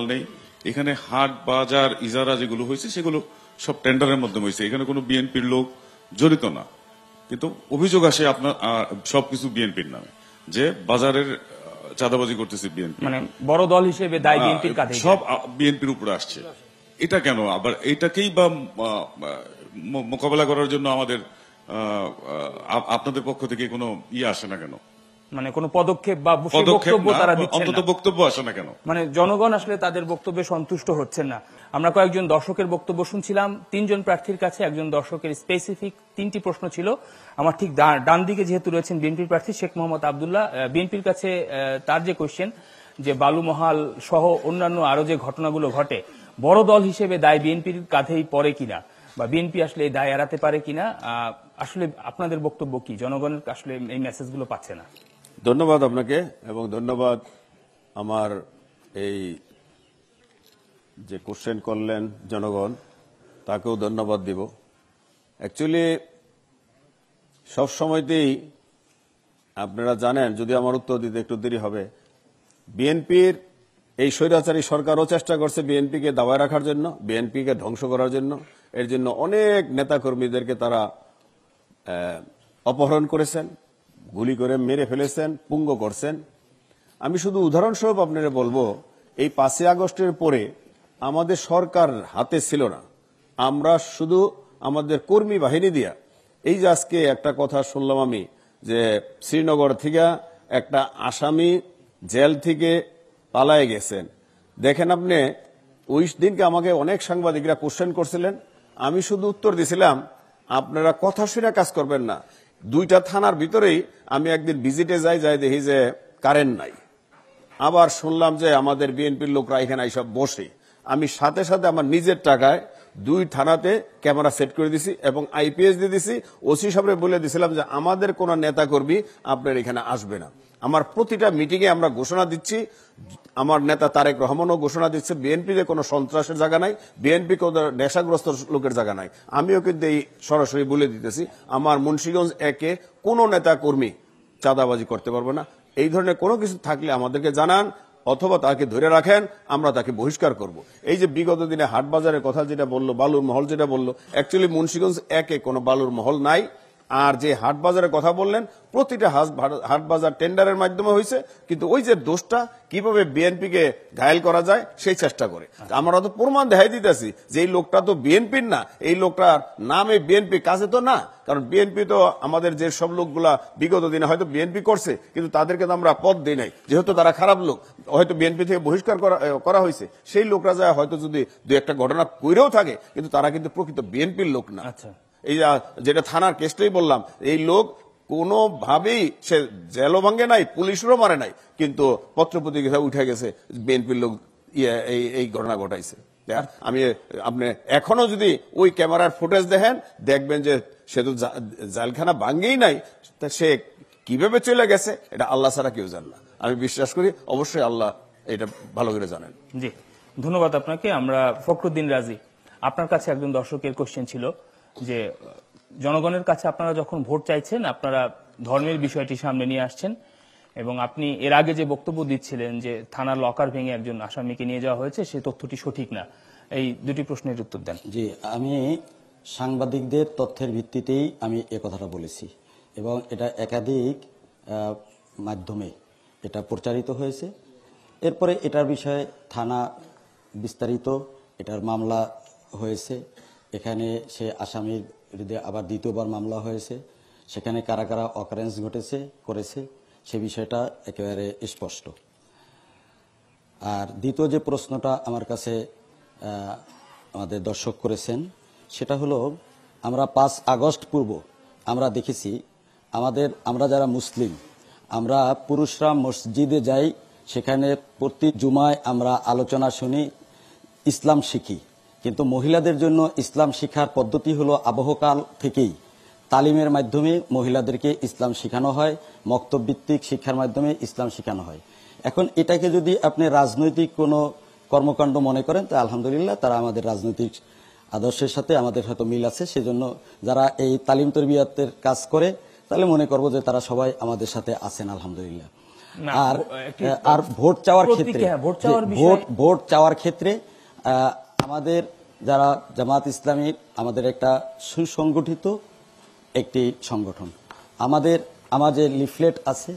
F: নেই, এখানে হাট বাজার ইজারা যেগুলো হয়েছে সেগুলো সব টেন্ডারের মাধ্যমে হয়েছে, এখানে কোনো বিএনপির লোক জড়িত না। কিন্তু অভিযোগ আসে আপনার সবকিছু বিএনপির নামে, যে বাজারের চাঁদাবাজি করতেছে বিএনপি,
A: মানে বড় দল হিসেবে দায় বিএনপির কাঁধে,
F: সব বিএনপির উপরে আসছে। এটা কেন? আবার এটাকেই বা মোকাবেলা করার জন্য আমাদের আপনাদের পক্ষ থেকে কোনো আসে না কেন?
A: মানে কোনো পদক্ষেপ বা বক্তব্য তারা দিচ্ছেন না,
F: অন্তত বক্তব্য আসে না কেন?
A: মানে জনগণ আসলে তাদের বক্তব্যে সন্তুষ্ট হচ্ছেন না। আমরা কয়েকজন দর্শকের বক্তব্য শুনছিলাম, 3 জন প্রার্থীর কাছে একজন দর্শকের স্পেসিফিক 3টি প্রশ্ন ছিল। আমার ঠিক ডান দিকে যেহেতু রয়েছেন বিএনপির প্রার্থী শেখ মোহাম্মদ আব্দুল্লাহ, বিএনপির কাছে তার যে কোয়েশ্চেন, যে বালুমহাল সহ অন্যান্য আরো যে ঘটনাগুলো ঘটে, বড় দল হিসেবে দায় বিএনপির কাঁধেই পড়ে কিনা, বা বিএনপি আসলে এই দায় এড়াতে পারে কিনা, আসলে আপনাদের বক্তব্য কি? জনগণের আসলে এই মেসেজগুলো পাচ্ছে না।
C: ধন্যবাদ আপনাকে, এবং ধন্যবাদ আমার এই যে কোশ্চেন করলেন জনগণ, তাকেও ধন্যবাদ দিব। অ্যাকচুয়ালি সব সময়তেই আপনারা জানেন, যদি আমার উত্তর দিতে একটু দেরি হবে, বিএনপির এই স্বৈরাচারী সরকারও চেষ্টা করছে বিএনপিকে দাবায় রাখার জন্য, বিএনপিকে ধ্বংস করার জন্য। এর জন্য অনেক নেতাকর্মীদেরকে তারা অপহরণ করেছেন, গুলি করে মেরে ফেলেছেন, পুঙ্গ করছেন। আমি শুধু উদাহরণস্বরূপ আপনারা বলবো, এই 5ই আগস্টের পরে আমাদের সরকার হাতে ছিল না, আমরা শুধু আমাদের কর্মী বাহিনী দিয়া, এই যে আজকে একটা কথা শুনলাম আমি, যে শ্রীনগর থেকে একটা আসামি জেল থেকে পালায়ে গেছেন। দেখেন আপনি, ওই দিনকে আমাকে অনেক সাংবাদিকরা কোশ্চেন করছিলেন, আমি শুধু উত্তর দিছিলাম আপনারা কথা শুনে কাজ করবেন না। 2টা থানার ভিতরেই আমি একদিন ভিজিটে যাই দেখি যে কারেন্ট নাই। আবার শুনলাম যে আমাদের বিএনপির লোকরা এখানে এইসব বসে। আমি সাথে সাথে আমার নিজের টাকায় 2 থানাতে ক্যামেরা সেট করে দিছি এবং আইপিএস দিয়ে দিছি। ওসি সাহেবরে বলে দিছিলাম যে আমাদের কোন নেতা কর্মী আপনার এখানে আসবে না। আমার প্রতিটা মিটিংয়ে আমরা ঘোষণা দিচ্ছি, আমার নেতা তারেক রহমানও ঘোষণা দিচ্ছে, বিএনপিতে কোনো সন্ত্রাসের জায়গা নাই, বিএনপি কোনো নেশাগ্রস্ত লোকের জায়গা নাই। আমিও কিন্তু এই সরাসরি বলে দিতেছি, আমার মুন্সিগঞ্জ 1-এ কোনো নেতা কর্মী চাঁদাবাজি করতে পারবে না। এই ধরনের কোনো কিছু থাকলে আমাদেরকে জানান, অথবা তাকে ধরে রাখেন, আমরা তাকে বহিষ্কার করব। এই যে বিগত দিনে হাট বাজারের কথা যেটা বললো, বালুর মহল যেটা বললো, অ্যাকচুয়ালি মুন্সিগঞ্জ 1-এ কোনো বালুর মহল নাই। আর যে হাট বাজারের কথা বললেন, প্রতিটা হাট বাজার টেন্ডারের মাধ্যমে হয়েছে, কিন্তু ওই যে দোষটা কিভাবে বিএনপিকে ঘায়েল করা যায় সেই চেষ্টা করে। আমরা তো প্রমাণ দেখাই দিতেছি যে এই লোকটা তো বিএনপির না, এই লোকটার নামে বিএনপি, কাজে তো না। কারণ বিএনপি তো আমাদের যে সব লোকগুলা বিগত দিনে হয়তো বিএনপি করছে, কিন্তু তাদেরকে তো আমরা পদ দিই নাই, যেহেতু তারা খারাপ লোক, হয়তো বিএনপি থেকে বহিষ্কার করা হয়েছে। সেই লোকরা যায় হয়তো যদি 2-একটা ঘটনা কইরেও থাকে, কিন্তু তারা কিন্তু প্রকৃত বিএনপির লোক না।
A: আচ্ছা,
C: এই যেটা থানার কেসটাই বললাম, এই লোক কোনোভাবেই সে জেলও ভাঙ্গে নাই, পুলিশেরও মারে নাই, কিন্তু পত্রপত্রিকা উঠে গেছে বিএনপির লোক এই ঘটনা ঘটাইছে। আমি আপনি এখনো যদি ওই ক্যামেরার ফুটেজ দেখেন, দেখবেন যে সে তো জেলখানা ভাঙ্গেই নাই, তা সে কিভাবে চলে গেছে এটা আল্লাহ ছাড়া কেউ জানে না। আমি বিশ্বাস করি অবশ্যই আল্লাহ এটা ভালো করে জানেন।
A: জি, ধন্যবাদ আপনাকে। আমরা ফখরুদ্দিন রাজি, আপনার কাছে একজন দর্শকের কোশ্চেন ছিল যে জনগণের কাছে আপনারা যখন ভোট চাইছেন, আপনারা ধর্মের বিষয়টি সামনে নিয়ে আসছেন, এবং আপনি এর আগে যে বক্তব্য দিচ্ছিলেন যে থানার লকার ভেঙে একজন আসামিকে নিয়ে যাওয়া হয়েছে, সেই তথ্যটি সঠিক না। এই 2টি প্রশ্নের উত্তর দেন।
D: জি, আমি সাংবাদিকদের তথ্যের ভিত্তিতেই আমি এ কথাটা বলেছি, এবং এটা একাধিক মাধ্যমে এটা প্রচারিত হয়েছে। এরপরে এটার বিষয়ে থানা বিস্তারিত এটার মামলা হয়েছে। এখানে সে আসামির বিরুদ্ধে আবার দ্বিতীয়বার মামলা হয়েছে। সেখানে কারা কারা অকারেন্স করেছে সে বিষয়টা একেবারে স্পষ্ট। আর দ্বিতীয় যে প্রশ্নটা আমার কাছে আমাদের দর্শক করেছেন সেটা হলো, আমরা 5 আগস্ট পূর্ব আমরা দেখেছি আমরা যারা মুসলিম আমরা পুরুষরা মসজিদে যাই, সেখানে প্রতি জুমায় আমরা আলোচনা শুনি, ইসলাম শিখি। কিন্তু মহিলাদের জন্য ইসলাম শিক্ষার পদ্ধতি হলো আবহকাল থেকেই তালিমের মাধ্যমে মহিলাদেরকে ইসলাম শেখানো হয়, মক্তব ভিত্তিক শিক্ষার মাধ্যমে ইসলাম শেখানো হয়। এখন এটাকে যদি আপনি রাজনৈতিক কোনো কর্মকাণ্ড মনে করেন তা আলহামদুলিল্লাহ, তারা আমাদের রাজনৈতিক আদর্শের সাথে আমাদের হয়তো মিল আছে। সেজন্য যারা এই তালিম তরবিয়াতের কাজ করে তাহলে মনে করব যে তারা সবাই আমাদের সাথে আছেন আলহামদুলিল্লাহ। আর ভোট চাওয়ার ক্ষেত্রে আমাদের যারা জামাত ইসলামীর আমাদের একটা সুসংগঠিত একটি সংগঠন, আমাদের লিফলেট আছে,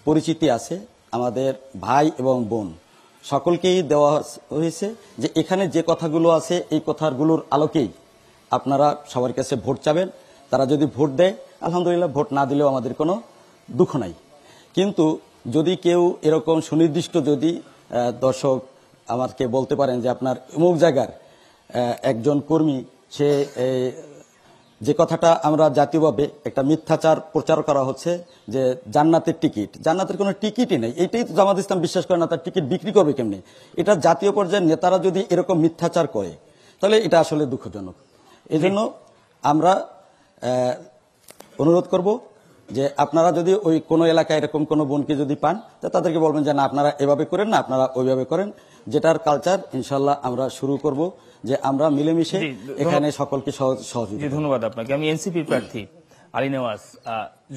D: পরিচিতি আছে, আমাদের ভাই এবং বোন সকলকেই দেওয়া হয়েছে যে এখানে যে কথাগুলো আছে এই কথাগুলোর আলোকেই আপনারা সবার কাছে ভোট চাবেন। তারা যদি ভোট দেয় আলহামদুলিল্লাহ, ভোট না দিলেও আমাদের কোনো দুঃখ নাই। কিন্তু যদি কেউ এরকম সুনির্দিষ্ট যদি দর্শক আমাকে বলতে পারেন যে আপনার অমুক জায়গার একজন কর্মী সে যে কথাটা আমরা জাতীয়ভাবে একটা মিথ্যাচার প্রচার করা হচ্ছে যে জান্নাতের কোনো টিকিটই নেই, এইটাই তো জামাত ইসলাম বিশ্বাস করে না, তার টিকিট বিক্রি করবে কেমনি? এটা জাতীয় পর্যায়ের নেতারা যদি এরকম মিথ্যাচার করে তাহলে এটা আসলে দুঃখজনক। এই জন্য আমরা অনুরোধ করব যে আপনারা যদি ওই কোনো এলাকায় এরকম কোনো বোনকে যদি পান তা তাদেরকে বলবেন যে না আপনারা এভাবে করেন না, আপনারা ওইভাবে করেন। যেটার কালচার ইনশাল্লাহ আমরা শুরু করব যে আমরা মিলেমিশে এখানে সকলকে সহযোগিতা।
A: ধন্যবাদ আপনাকে। আমি এনসিপির প্রার্থী আলী নেওয়াজ।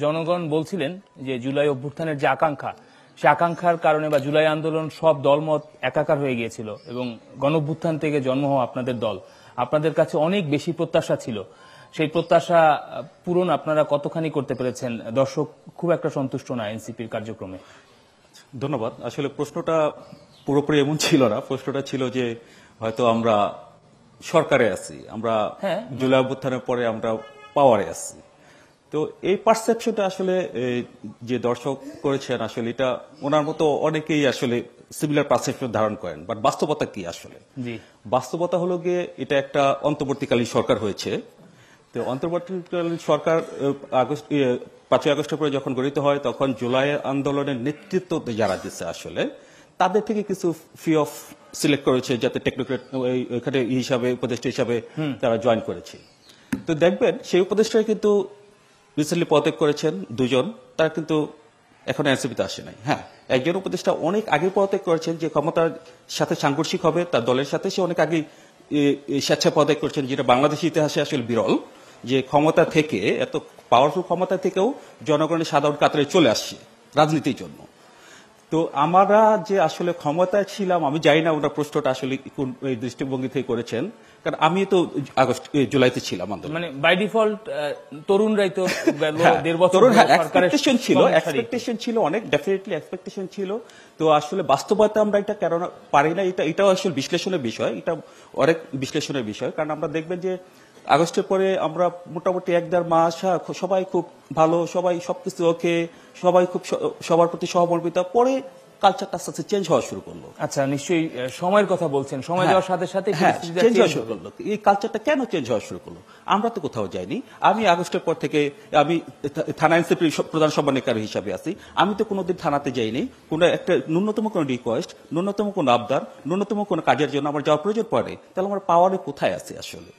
A: জনগণ বলছিলেন যে জুলাই অভ্যুত্থানের যে আকাঙ্ক্ষা, সে আকাঙ্ক্ষার কারণে বা জুলাই আন্দোলন সব দলমত একাকার হয়ে গিয়েছিল এবং গণঅভ্যুত্থান থেকে জন্ম হওয়া আপনাদের দল, আপনাদের কাছে অনেক বেশি প্রত্যাশা ছিল। সেই প্রত্যাশা পূরণ আপনারা কতখানি করতে পেরেছেন? দর্শক খুব একটা সন্তুষ্ট না এনসিপির কার্যক্রমে।
E: ধন্যবাদ। আসলে প্রশ্নটা পুরোপুরি এমন ছিল না। প্রশ্নটা ছিল যে হয়তো আমরা সরকারে আছি, আমরা জুলাই অভ্যুত্থানের পরে আমরা পাওয়ারে আছি। তো এই পারসেপশনটা আসলে যে দর্শক করেছেন আসলে এটা ওনার মতো অনেকেই আসলে সিমিলার পারসেপশন ধারণ করেন। বাট বাস্তবতা কি আসলে? বাস্তবতা হলো গিয়ে এটা একটা অন্তর্বর্তীকালীন সরকার হয়েছে। তো অন্তর্বর্তীকালীন সরকার 5ই আগস্টের পরে যখন গঠিত হয় তখন জুলাই আন্দোলনের নেতৃত্ব যারা দিচ্ছে আসলে তাদের থেকে কিছু ফি অফ সিলেক্ট করেছে যাতে টেকনোক্রেট এখানে হিসাবে উপদেষ্টা হিসাবে তারা জয়েন করেছে। তো দেখবেন সেই উপদেষ্টারা কিন্তু রিসেন্টলি পদত্যাগ করেছেন 2 জন, তারা কিন্তু এখন এনসিপিতে আসে নাই। হ্যাঁ, একজন উপদেষ্টা অনেক আগে পদত্যাগ করেছেন যে ক্ষমতার সাথে সাংঘর্ষিক হবে তার দলের সাথে, সে অনেক আগে স্বেচ্ছা পদত্যাগ করেছেন, যেটা বাংলাদেশের ইতিহাসে আসলে বিরল যে ক্ষমতা থেকে এত পাওয়ারফুল ক্ষমতা থেকেও জনগণের সাধারণ কাতারে চলে আসছে রাজনীতির জন্য। তো আমরা যে আসলে ক্ষমতায় ছিলাম আমি জানি না ওনার প্রশ্নটা আসলে কোন দৃষ্টিভঙ্গি থেকে করেছেন, কারণ আমি তো জুলাইতে ছিলাম আন্দোলন।
A: মানে বাই ডিফল্ট তরুণরাই তো 1.5 বছর
E: এক্সপেকটেশন ছিল অনেক, ডেফিনেটলি এক্সপেকটেশন ছিল। তো আসলে বাস্তবতা আমরা এটা কেন পারি না, এটাও আসলে বিশ্লেষণের বিষয়, এটা অনেক বিশ্লেষণের বিষয়। কারণ আমরা দেখবেন যে আগস্টের পরে আমরা মোটামুটি 1-1.5 মাস সবাই খুব ভালো, সবাই সবকিছু ওকে, সবাই খুব সবার প্রতি সহমর্মিতা, পরে কালচারটা আস্তে আস্তে চেঞ্জ হওয়া শুরু করলো।
A: আচ্ছা, নিশ্চয়ই সময়ের কথা বলছেন, সময় যাওয়ার সাথে সাথে
E: চেঞ্জ হওয়া শুরু করলো। এই কালচারটা কেন চেঞ্জ হওয়া শুরু করলো? আমরা তো কোথাও যাইনি। আমি আগস্টের পর থেকে আমি থানা এনসিপির প্রধান সমন্বয়কারী হিসাবে আছি, আমি তো কোনোদিন থানাতে যাইনি। কোনো একটা ন্যূনতম কোনো রিকোয়েস্ট, ন্যূনতম কোনো আবদার, ন্যূনতম কোনো কাজের জন্য আমার যাওয়ার প্রয়োজন পড়ে, তাহলে আমার পাওয়ারে কোথায় আছে আসলে?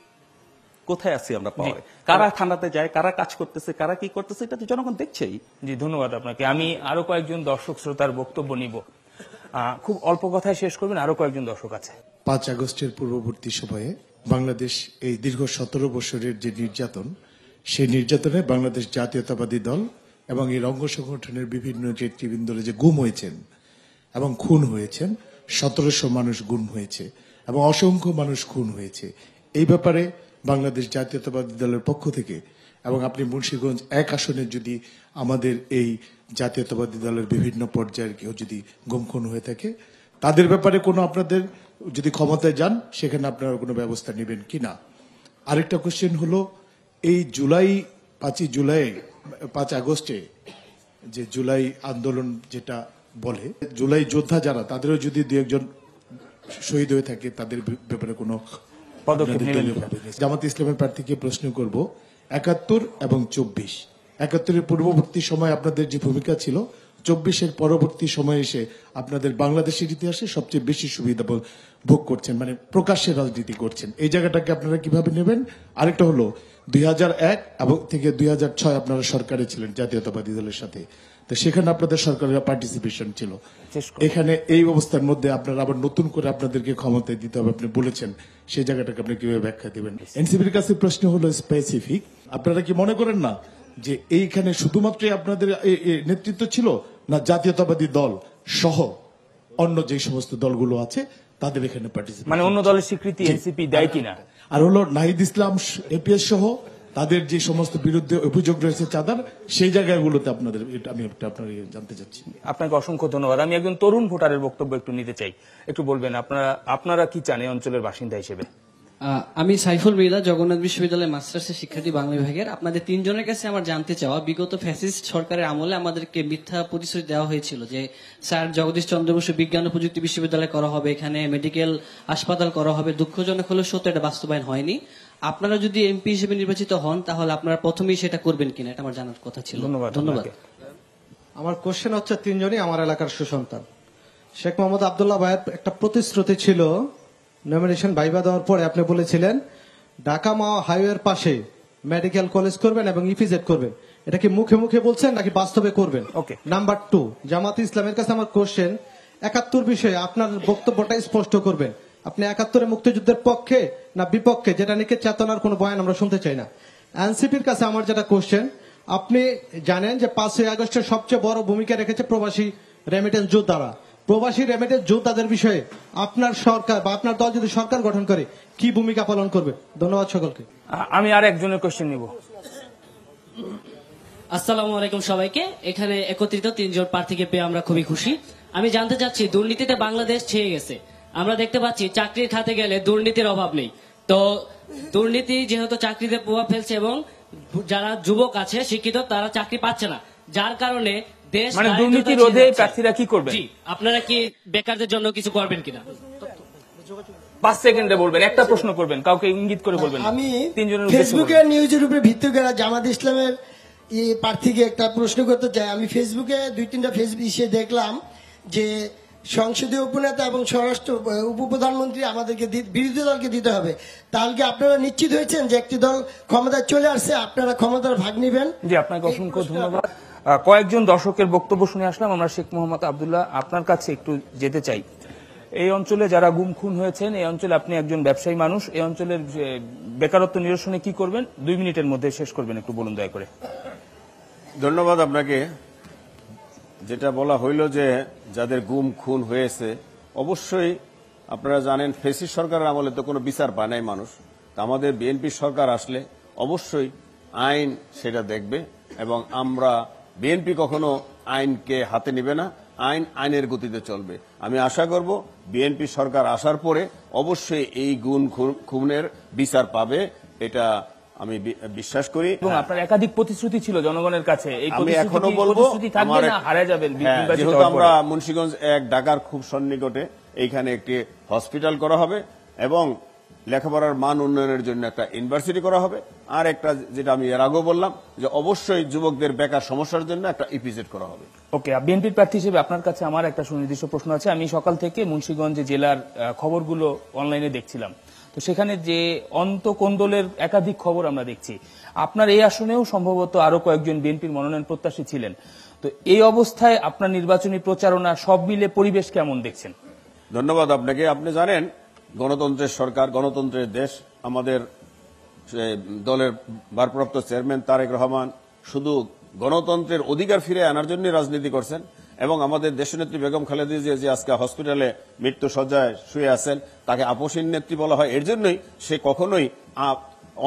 E: কোথায় আছি আমরা পাওয়ারে? কারা থানাতে যায়, কারা কাজ করতেছে, কারা কি করতেছে, এটা তো জনগণ দেখছেই।
A: জি, ধন্যবাদ আপনাকে। আমি আরো কয়েকজন দর্শক শ্রোতার বক্তব্য নিব, খুব অল্প কথায় শেষ করবেন, আরো কয়েকজন দর্শক আছে।
H: 5 আগস্টের পূর্ববর্তী সময়ে বাংলাদেশ এই দীর্ঘ 17 বছরের যে নির্যাতন, সেই নির্যাতনে বাংলাদেশ জাতীয়তাবাদী দল এবং এর অঙ্গ সংগঠনের বিভিন্ন নেতৃবৃন্দরা যে গুম হয়েছেন এবং খুন হয়েছেন, 1700 মানুষ গুম হয়েছে এবং অসংখ্য মানুষ খুন হয়েছে। এই ব্যাপারে বাংলাদেশ জাতীয়তাবাদী দলের পক্ষ থেকে এবং আপনি মুন্সিগঞ্জ 1 আসনে যদি আমাদের এই জাতীয়তাবাদী দলের বিভিন্ন পর্যায়ের কেউ যদি গুম খুন হয়ে থাকে তাদের ব্যাপারে কোনো আপনাদের যদি ক্ষমতায় যান সেখানে আপনারা কোনো ব্যবস্থা নেবেন কিনা। আরেকটা কোশ্চেন হলো এই 5 আগস্টে যে জুলাই আন্দোলন যেটা বলে জুলাই যোদ্ধা যারা তাদেরও যদি দু একজন শহীদ হয়ে থাকে তাদের ব্যাপারে কোনো
A: পদক্ষেপ নেবেন?
H: জামাত ইসলামের প্রার্থীকে প্রশ্ন করব 71 এবং 24 71-এর পূর্ববর্তী সময় আপনাদের যে ভূমিকা ছিল 24-এর পরবর্তী সময়ে এসে আপনাদের বাংলাদেশের ইতিহাসে সবচেয়ে বেশি সুবিধা ভোগ করছেন, মানে প্রকাশ্যে রাজনীতি করছেন, এই জায়গাটাকে আপনারা কিভাবে নেবেন। আরেকটা হলো 2001 এবং থেকে 2006 আপনারা সরকারে ছিলেন জাতীয়তাবাদী দলের সাথে, তো সেখানে আপনাদের সরকারের পার্টিসিপেশন ছিল। এখানে এই অবস্থার মধ্যে আপনারা আবার নতুন করে আপনাদেরকে ক্ষমতায় দিতে হবে আপনি বলেছেন, সেই জায়গাটাকে আপনি কিভাবে ব্যাখ্যা দিবেন। এনসিপির কাছে প্রশ্ন হলো স্পেসিফিক, আপনারা কি মনে করেন না যে এইখানে শুধুমাত্র আপনাদের নেতৃত্ব ছিল না জাতীয়তাবাদী দল সহ অন্য যে সমস্ত দলগুলো আছে তাদের এখানে পার্টিসিপেট,
A: মানে অন্য দলের স্বীকৃতি এনসিপি দেয় কিনা?
H: আর হলো নাহিদ ইসলাম এপিএস সহ তাদের যে সমস্ত বিরুদ্ধে অভিযোগ রয়েছে চাঁদার, সেই জায়গাগুলোতে আপনাদের আমি আপনার জানতে চাচ্ছি।
A: আপনাকে অসংখ্য ধন্যবাদ। আমি একজন তরুণ ভোটারের বক্তব্য একটু নিতে চাই, একটু বলবেন আপনারা কি চান এই অঞ্চলের বাসিন্দা হিসেবে?
I: আমি সাইফুল মৃধা, জগন্নাথ বিশ্ববিদ্যালয়ের মাস্টার্সের শিক্ষার্থী, বাংলা বিভাগের। আপনাদের তিনজনের কাছে আমার জানতে চাওয়া, বিগত ফ্যাসিস্ট সরকারের আমলে আমাদেরকে মিথ্যা প্রতিশ্রুতি দেওয়া হয়েছিল যে স্যার জগদীশ চন্দ্র বসু বিজ্ঞান ও প্রযুক্তি বিশ্ববিদ্যালয় করা হবে, এখানে মেডিকেল হাসপাতাল করা হবে। দুঃখজনক হলেও সত্য, এটা বাস্তবায়ন হয়নি। আপনারা যদি এমপি হিসেবে নির্বাচিত হন তাহলে আপনারা প্রথমেই সেটা করবেন কিনা, এটা আমার জানার কথা ছিল।
A: ধন্যবাদ।
J: আমার কোশ্চেন হচ্ছে, তিনজনই আমার এলাকার সুসন্তান। শেখ মোহাম্মদ আব্দুল্লাহ ভাইয়ের একটা প্রতিশ্রুতি ছিল, নমিনেশন ভাইবা দেওয়ার পরে আপনি বলেছিলেন ঢাকা মাওয়া হাইওয়ের পাশে মেডিকেল কলেজ করবেন এবং ইপিজেড করবেন। এটা কি মুখে মুখে বলছেন নাকি বাস্তবে করবেন?
A: ওকে।
J: নাম্বার 2, জামাত ইসলামের কাছে আমার কোশ্চেন, 71 বিষয়ে আপনার বক্তব্যটা স্পষ্ট করবেন। আপনি 71-এ মুক্তিযুদ্ধের পক্ষে না বিপক্ষে, যেটা নিয়ে চেতনার কোনো বয়ান আমরা শুনতে চাই না। এনসিপির কাছে আমার যেটা কোশ্চেন, আপনি জানেন যে 5ই আগস্টের সবচেয়ে বড় ভূমিকা রেখেছে প্রবাসী রেমিটেন্স যোদ্ধারা। প্রবাসী রেমিটেন্স যোদ্ধাদের বিষয়ে আপনার সরকার বা আপনার দল যদি সরকার গঠন করে কি ভূমিকা পালন করবে? ধন্যবাদ সকলকে।
A: আমি আর একজনের কোশ্চেন নিব।
K: আসসালামু আলাইকুম সবাইকে। এখানে একত্রিত তিনজন প্রার্থীকে পেয়ে আমরা খুবই খুশি। আমি জানতে চাচ্ছি, দুর্নীতিতে বাংলাদেশ ছেয়ে গেছে। আমরা দেখতে পাচ্ছি চাকরির খাতে গেলে দুর্নীতির অভাব নেই। তো দুর্নীতি যেহেতু চাকরিতে প্রভাব ফেলছে এবং যারা যুবক আছে শিক্ষিত তারা চাকরি পাচ্ছে না, যার কারণে দেশ
A: মানে দুর্নীতি রোধে প্রার্থীরা কি করবেন?
K: জি, আপনারা কি বেকারদের জন্য কিছু করবেন কিনা?
A: 5 সেকেন্ডে বলবেন, একটা প্রশ্ন করবেন, কাউকে ইঙ্গিত করে বলবেন।
L: আমি ফেসবুকের নিউজের উপরে ভিত্তি করে জামাত ইসলামের প্রার্থীকে একটা প্রশ্ন করতে চাই। আমি ফেসবুকে 2-3টা ফেসবুক দেখলাম যে সংসদীয় উপনেতা এবং স্বরাষ্ট্র উপপ্রধানমন্ত্রী আমাদেরকে বিরোধী দলকে দিতে হবে। তাহলে কি আপনারা নিশ্চিত হয়েছেন যে একটি দল ক্ষমতায় চলে আসছে, আপনারা ক্ষমতার ভাগ নেবেন?
A: জি, আপনাকে অসংখ্য ধন্যবাদ। কয়েকজন দর্শকের বক্তব্য শুনে আসলাম। আমরা শেখ মোহাম্মদ আব্দুল্লাহ আপনার কাছে একটু যেতে চাই। এই অঞ্চলে যারা গুম খুন হয়েছেন, এই অঞ্চলে আপনি একজন ব্যবসায়ী মানুষ, এই অঞ্চলের বেকারত্ব নিরসনে কি করবেন? 2 মিনিটের মধ্যে শেষ করবেন, একটু বলুন দয়া করে।
C: ধন্যবাদ আপনাকে। যেটা বলা হইল যে যাদের গুম খুন হয়েছে, অবশ্যই আপনারা জানেন ফেসিস্ট সরকারের আমলে তো কোনো বিচার পায় নাই মানুষ। আমাদের বিএনপি সরকার আসলে অবশ্যই আইন সেটা দেখবে এবং আমরা বিএনপি কখনো আইনকে হাতে নিবে না, আইনের গতিতে চলবে। আমি আশা করব বিএনপি সরকার আসার পরে অবশ্যই এই গুম খুনের বিচার পাবে, এটা আমি বিশ্বাস করি।
A: এবং আপনার একাধিক প্রতিশ্রুতি ছিল জনগণের কাছে, এই
C: আমি এখনো বলবো যেহেতু আমরা মুন্সিগঞ্জ 1 ঢাকার খুব সন্নিকটে, এইখানে একটি হসপিটাল করা হবে এবং লেখাপড়ার মান উন্নয়নের জন্য একটা ইউনিভার্সিটি করা হবে। আর একটা যেটা আমি এর আগেও বললাম যে অবশ্যই যুবকদের বেকার সমস্যার জন্য একটা ইপিজেড করা হবে।
A: ওকে, বিএনপির প্রার্থী হিসেবে আপনার কাছে আমার একটা সুনির্দিষ্ট প্রশ্ন আছে। আমি সকাল থেকে মুন্সিগঞ্জ জেলার খবরগুলো অনলাইনে দেখছিলাম, তো সেখানে যে অন্তকোন্দলের একাধিক খবর আমরা দেখছি। আপনার এই আসনেও সম্ভবত আরো কয়েকজন বিএনপির মনোনয়ন প্রত্যাশী ছিলেন, তো এই অবস্থায় আপনার নির্বাচনী প্রচারণা সব মিলে পরিবেশ কেমন দেখছেন?
C: ধন্যবাদ আপনাকে। আপনি জানেন গণতন্ত্রের সরকার, গণতন্ত্রের দেশ। আমাদের দলের ভারপ্রাপ্ত চেয়ারম্যান তারেক রহমান শুধু গণতন্ত্রের অধিকার ফিরে আনার জন্য রাজনীতি করছেন এবং আমাদের দেশনেত্রী বেগম খালেদা জিয়া যে আজকে হসপিটালে মৃত্যু শয্যায় শুয়ে আছেন, তাকে আপসহীন নেত্রী বলা হয় এর জন্যই। সে কখনোই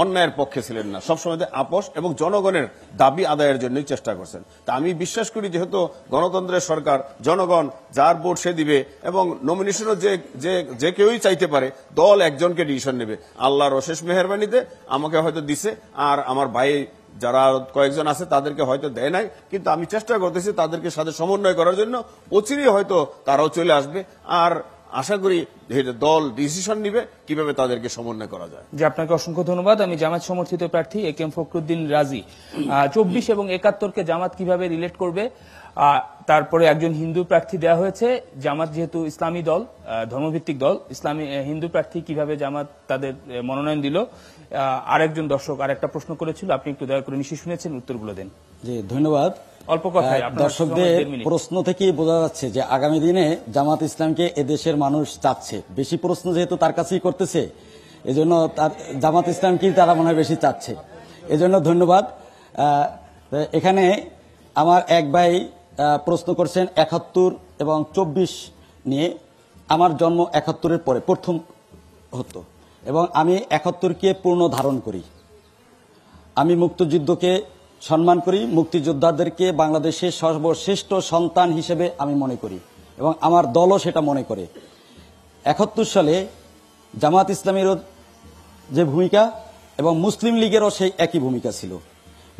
C: অন্যায়ের পক্ষে ছিলেন না, সবসময় আপোষ এবং জনগণের দাবি আদায়ের জন্যই চেষ্টা করছেন। তা আমি বিশ্বাস করি যেহেতু গণতন্ত্রের সরকার, জনগণ যার ভোট সে দিবে এবং নমিনেশনও যে কেউই চাইতে পারে, দল একজনকে ডিসিশন নেবে। আল্লাহর অশেষ মেহেরবানিতে আমাকে হয়তো দিছে, আর আমার ভাই যারা কয়েকজন আছে তাদেরকে হয়তো দেয় নাই, কিন্তু আমি চেষ্টা করতেছি তাদেরকে সাথে সমন্বয় করার জন্য। অচিরেই হয়তো তারাও চলে আসবে, আর আশা করি দল ডিসিশন নিবে কিভাবে তাদেরকে সমন্বয় করা যায়।
A: যে আপনাকে অসংখ্য ধন্যবাদ। আমি জামাত সমর্থিত প্রার্থী এ কে এম ফখরুদ্দিন রাজি। 24 এবং 71-কে জামাত কিভাবে রিলেট করবে, তারপরে একজন হিন্দু প্রার্থী দেওয়া হয়েছে। জামাত যেহেতু ইসলামী দল, ধর্মভিত্তিক দল, ইসলামী হিন্দু প্রার্থী কিভাবে জামাত তাদের মনোনয়ন দিল। আরেকজন দর্শক আরেকটা প্রশ্ন করেছিল, আপনি একটু দয়া করে নিশ্চয়ই শুনেছেন, উত্তরগুলো দেন।
D: জি ধন্যবাদ।
A: অল্প কথায়
D: দর্শকদের প্রশ্ন থেকেই বোঝা যাচ্ছে যে আগামী দিনে জামাত ইসলামকে এদেশের মানুষ চাচ্ছে। বেশি প্রশ্ন যেহেতু তার কাছেই করতেছে, এজন্য তার জামাত ইসলামকেই তারা মনে হয় বেশি চাচ্ছে, এজন্য ধন্যবাদ। এখানে আমার এক ভাই প্রশ্ন করছেন 71 এবং 24 নিয়ে। আমার জন্ম 71-এর পরে প্রথম হতো, এবং আমি 71-কে পূর্ণ ধারণ করি। আমি মুক্তিযুদ্ধকে সম্মান করি, মুক্তিযোদ্ধাদেরকে বাংলাদেশের সর্বশ্রেষ্ঠ সন্তান হিসেবে আমি মনে করি, এবং আমার দলও সেটা মনে করে। 71 সালে জামাত ইসলামেরও যে ভূমিকা এবং মুসলিম লীগেরও সেই একই ভূমিকা ছিল।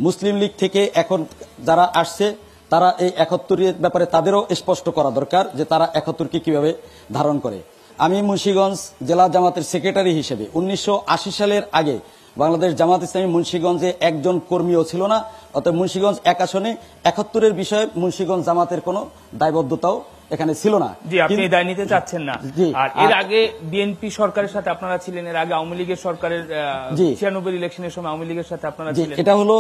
D: মুসলিম লীগ থেকে এখন যারা আসছে তারা এই 71-এর ব্যাপারে তাদেরও স্পষ্ট করা দরকার যে তারা 71-কে কিভাবে ধারণ করে। আমি মুন্সিগঞ্জ জেলা জামাতের সেক্রেটারি হিসেবে 1980 সালের আগে বাংলাদেশ জামাত ইসলামী মুন্সিগঞ্জে একজন কর্মীও ছিল না। অর্থাৎ মুন্সিগঞ্জ এক আসনে 71-এর বিষয়ে মুন্সিগঞ্জ জামাতের কোনো দায়বদ্ধতাও এখানে ছিল না।
A: জি, আপনি দায় নিতে চাচ্ছেন না। আর এর আগে বিএনপি সরকারের সাথে আপনারা ছিলেন, এর আগে আওয়ামী লীগের সরকারের 96 ইলেকশনের সময় আওয়ামী লীগের সাথে আপনারা ছিলেন।
D: এটা হলো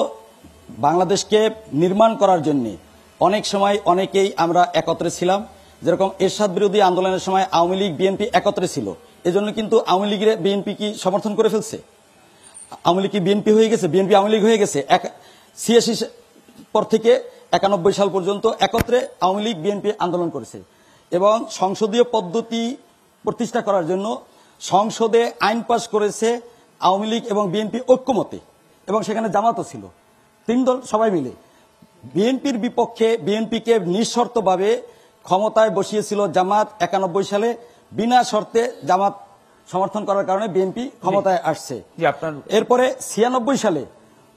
D: বাংলাদেশকে নির্মাণ করার জন্য অনেক সময় অনেকেই আমরা একত্রে ছিলাম। যেরকম এরশাদ বিরোধী আন্দোলনের সময় আওয়ামী লীগ বিএনপি একত্রে ছিল, এজন্য কিন্তু আওয়ামী লীগের বিএনপি কি সমর্থন করে ফেলছে? আওয়ামী লীগ কি বিএনপি হয়ে গেছে? বিএনপি আওয়ামী লীগ হয়ে গেছে। 86 পর থেকে 91 সাল পর্যন্ত একত্রে আওয়ামী লীগ বিএনপি আন্দোলন করেছে, এবং সংসদীয় পদ্ধতি প্রতিষ্ঠা করার জন্য সংসদে আইন পাস করেছে আওয়ামী লীগ এবং বিএনপি ঐক্যমতে, এবং সেখানে জামাতও ছিল। 3 দল সবাই মিলে বিএনপির বিপক্ষে বিএনপিকে নিঃশর্তভাবে ক্ষমতায় বসিয়েছিল জামাত 91 সালে। বিনা শর্তে জামাত সমর্থন করার কারণে বিএনপি ক্ষমতায় আসছে। এরপরে 96 সালে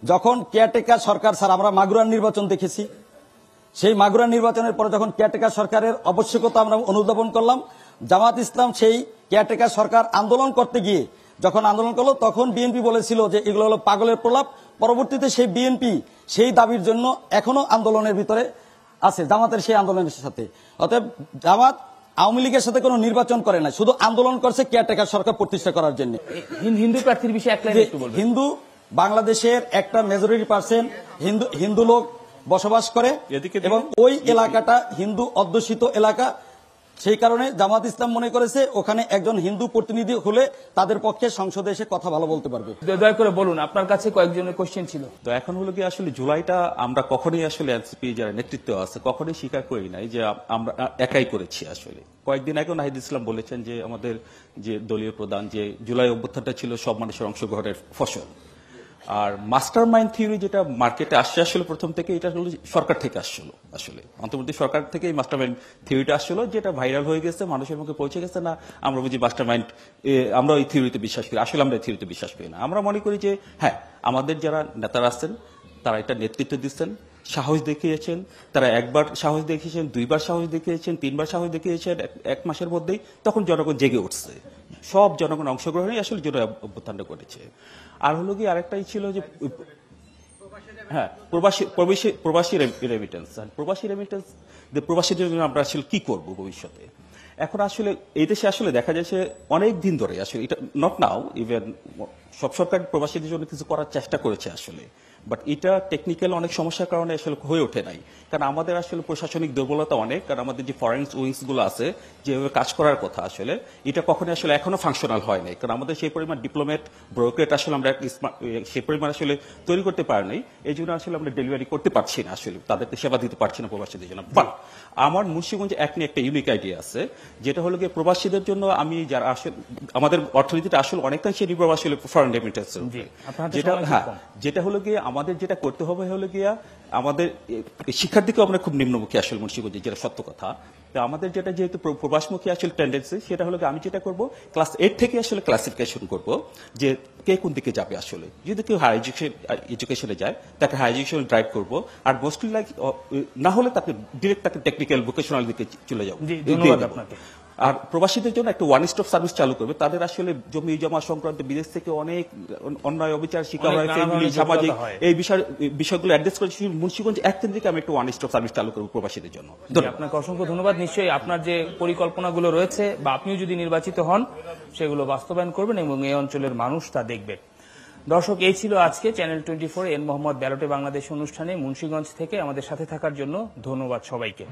D: যখন কেয়ারটেকার সরকার, স্যার আমরা মাগুরার নির্বাচন দেখেছি, সেই মাগুরা নির্বাচনের পরে যখন কেয়ারটেকার সরকারের আবশ্যকতা আমরা অনুধাবন করলাম, জামাত ইসলাম সেই কেয়ারটেকার সরকার আন্দোলন করতে গিয়ে যখন আন্দোলন করলো তখন বিএনপি বলেছিল যে এগুলো হলো পাগলের প্রলাপ। পরবর্তীতে সেই বিএনপি সেই দাবির জন্য এখনো আন্দোলনের ভিতরে আছে, জামাতের সেই আন্দোলনের সাথে। অতএব জামাত আওয়ামী লীগের সাথে কোনো নির্বাচন করে না, শুধু আন্দোলন করছে কেয়ারটেকার সরকার প্রতিষ্ঠা করার জন্য।
A: হিন্দু প্রার্থীর বিষয়ে এক লাইনে একটু বলবেন।
D: হিন্দু বাংলাদেশের একটা মেজরিটি পার্সেন্ট হিন্দু লোক বসবাস করে, এবং ওই এলাকাটা হিন্দু অধ্যুষিত এলাকা। সেই কারণে জামাত ইসলাম মনে করেছে ওখানে একজন হিন্দু প্রতিনিধি হলে তাদের পক্ষে সংসদে এসে কথা ভালো বলতে পারবে।
A: দয়া করে বলুন, আপনার কাছে কয়েকজনের কোশ্চেন ছিল।
E: তো এখন হলো কি আসলে জুলাইটা আমরা কখনোই আসলে এনসিপি যারা নেতৃত্ব আছে কখনোই স্বীকার করি নাই যে আমরা একাই করেছি। আসলে কয়েকদিন আগেও নাহিদ ইসলাম বলেছেন যে আমাদের যে দলীয় প্রধান যে জুলাই অভ্যুত্থানটা ছিল সব মানুষের অংশগ্রহণের ফসল। আর মাস্টার মাইন্ড থিওরি যেটা মার্কেটে আসছে আসলে প্রথম থেকে, এটা হলো সরকার থেকে আসছিল। আসলে অন্তর্বর্তী সরকার থেকে এই মাস্টার মাইন্ড থিওরিটা আসছিল, যেটা ভাইরাল হয়ে গেছে, মানুষের মুখে পৌঁছে গেছে। না আমরা বুঝি মাস্টার মাইন্ড, আমরা এই থিওরিতে বিশ্বাস করি। আসলে আমরা এই থিওরিতে বিশ্বাস করি না। আমরা মনে করি যে হ্যাঁ, আমাদের যারা নেতারা আছেন তারা এটা নেতৃত্ব দিচ্ছেন, সাহস দেখিয়েছেন। তারা একবার সাহস দেখিয়েছেন, 2বার সাহস দেখিয়েছেন, 3বার সাহস দেখিয়েছেন। 1 মাসের মধ্যেই তখন জনগণ জেগে উঠছে, সব জনগণ অংশগ্রহণে আসলে জুলাই অভ্যুত্থানটা করেছে। আর হলো কি আরেকটাই ছিল যে হ্যাঁ, প্রবাসী রেমিটেন্স। প্রবাসী রেমিটেন্স, প্রবাসীদের জন্য আমরা আসলে কি করব ভবিষ্যতে। এখন আসলে এই দেশে আসলে দেখা যাচ্ছে অনেক দিন ধরে আসলে এটা নট নাও, ইভেন সব সরকার প্রবাসীদের জন্য কিছু করার চেষ্টা করেছে আসলে, বাট এটা টেকনিক্যাল অনেক সমস্যার কারণে আসলে হয়ে ওঠে নাই, কারণ আমাদের আসলে প্রশাসনিক দুর্বলতা অনেক, কারণ আমাদের যে ফরেন উইংস গুলো আছে যেভাবে কাজ করার কথা আসলে এটা কখনো আসলে এখনো ফাংশনাল হয় নাই, কারণ আমাদের সেই পরিমাণ ডিপ্লোমেট ব্রোকারেট আসলে আমরা সেই পরিমাণ আসলে তৈরি করতে পারি নাই, এই জন্য আসলে আমরা ডেলিভারি করতে পারছি না, আসলে তাদেরকে সেবা দিতে পারছি না প্রবাসীদের জন্য। বাট আমার মুন্সিগঞ্জ এক নিয়ে একটা ইউনিক আইডিয়া আছে, যেটা হলো গিয়ে প্রবাসীদের জন্য আমি যারা আসলে আমাদের অর্থনীতিটা আসলে অনেকটাই সে নির্ভর আসলে ফরেন রেমিটেন্সের উপরে, যেটা হলো গিয়ে আমাদের যেটা করতে হবে হলো গিয়া আমাদের শিক্ষার দিকেও আমরা খুব নিম্নমুখী আসলে মুন্সিগঞ্জে, যেটা সত্য কথা। তো আমাদের যেটা যেহেতু প্রবাসমুখী আসলে টেন্ডেন্সি, সেটা হলো আমি যেটা করব ক্লাস 8 থেকে আসলে ক্লাসিফিকেশন করব যে কে কোন দিকে যাবে আসলে। যদি কেউ হায়ার এডুকেশনে যায় তাকে হায়ার এডুকেশন ড্রাইভ করব, আর মোস্টলি লাইক না হলে তাকে ডিরেক্ট তাকে টেকনিক্যাল ভোকেশনাল দিকে চলে যাবো।
A: ধন্যবাদ আপনাকে।
E: আর প্রবাসীদের জন্য একটা ওয়ান স্টপ সার্ভিস চালু করবে, তাদের আসলে জমি জমা সংক্রান্ত বিদেশ থেকে অনেক অন্যায় অবিচার শিকার হয়, সামাজিক এই বিষয়গুলো অ্যাড্রেস করে মুন্সিগঞ্জ এক কেন্দ্রিক আমি একটা ওয়ান স্টপ সার্ভিস চালু করবো প্রবাসীদের জন্য।
A: আপনাকে অসংখ্য ধন্যবাদ। নিশ্চয়ই আপনার যে পরিকল্পনাগুলো রয়েছে বা আপনিও যদি নির্বাচিত হন সেগুলো বাস্তবায়ন করবেন এবং এই অঞ্চলের মানুষ তা দেখবে। দর্শক, এই ছিল আজকে চ্যানেল 24 এন মোহাম্মদ ব্যালটে বাংলাদেশ অনুষ্ঠানে মুন্সিগঞ্জ থেকে আমাদের সাথে থাকার জন্য ধন্যবাদ সবাইকে।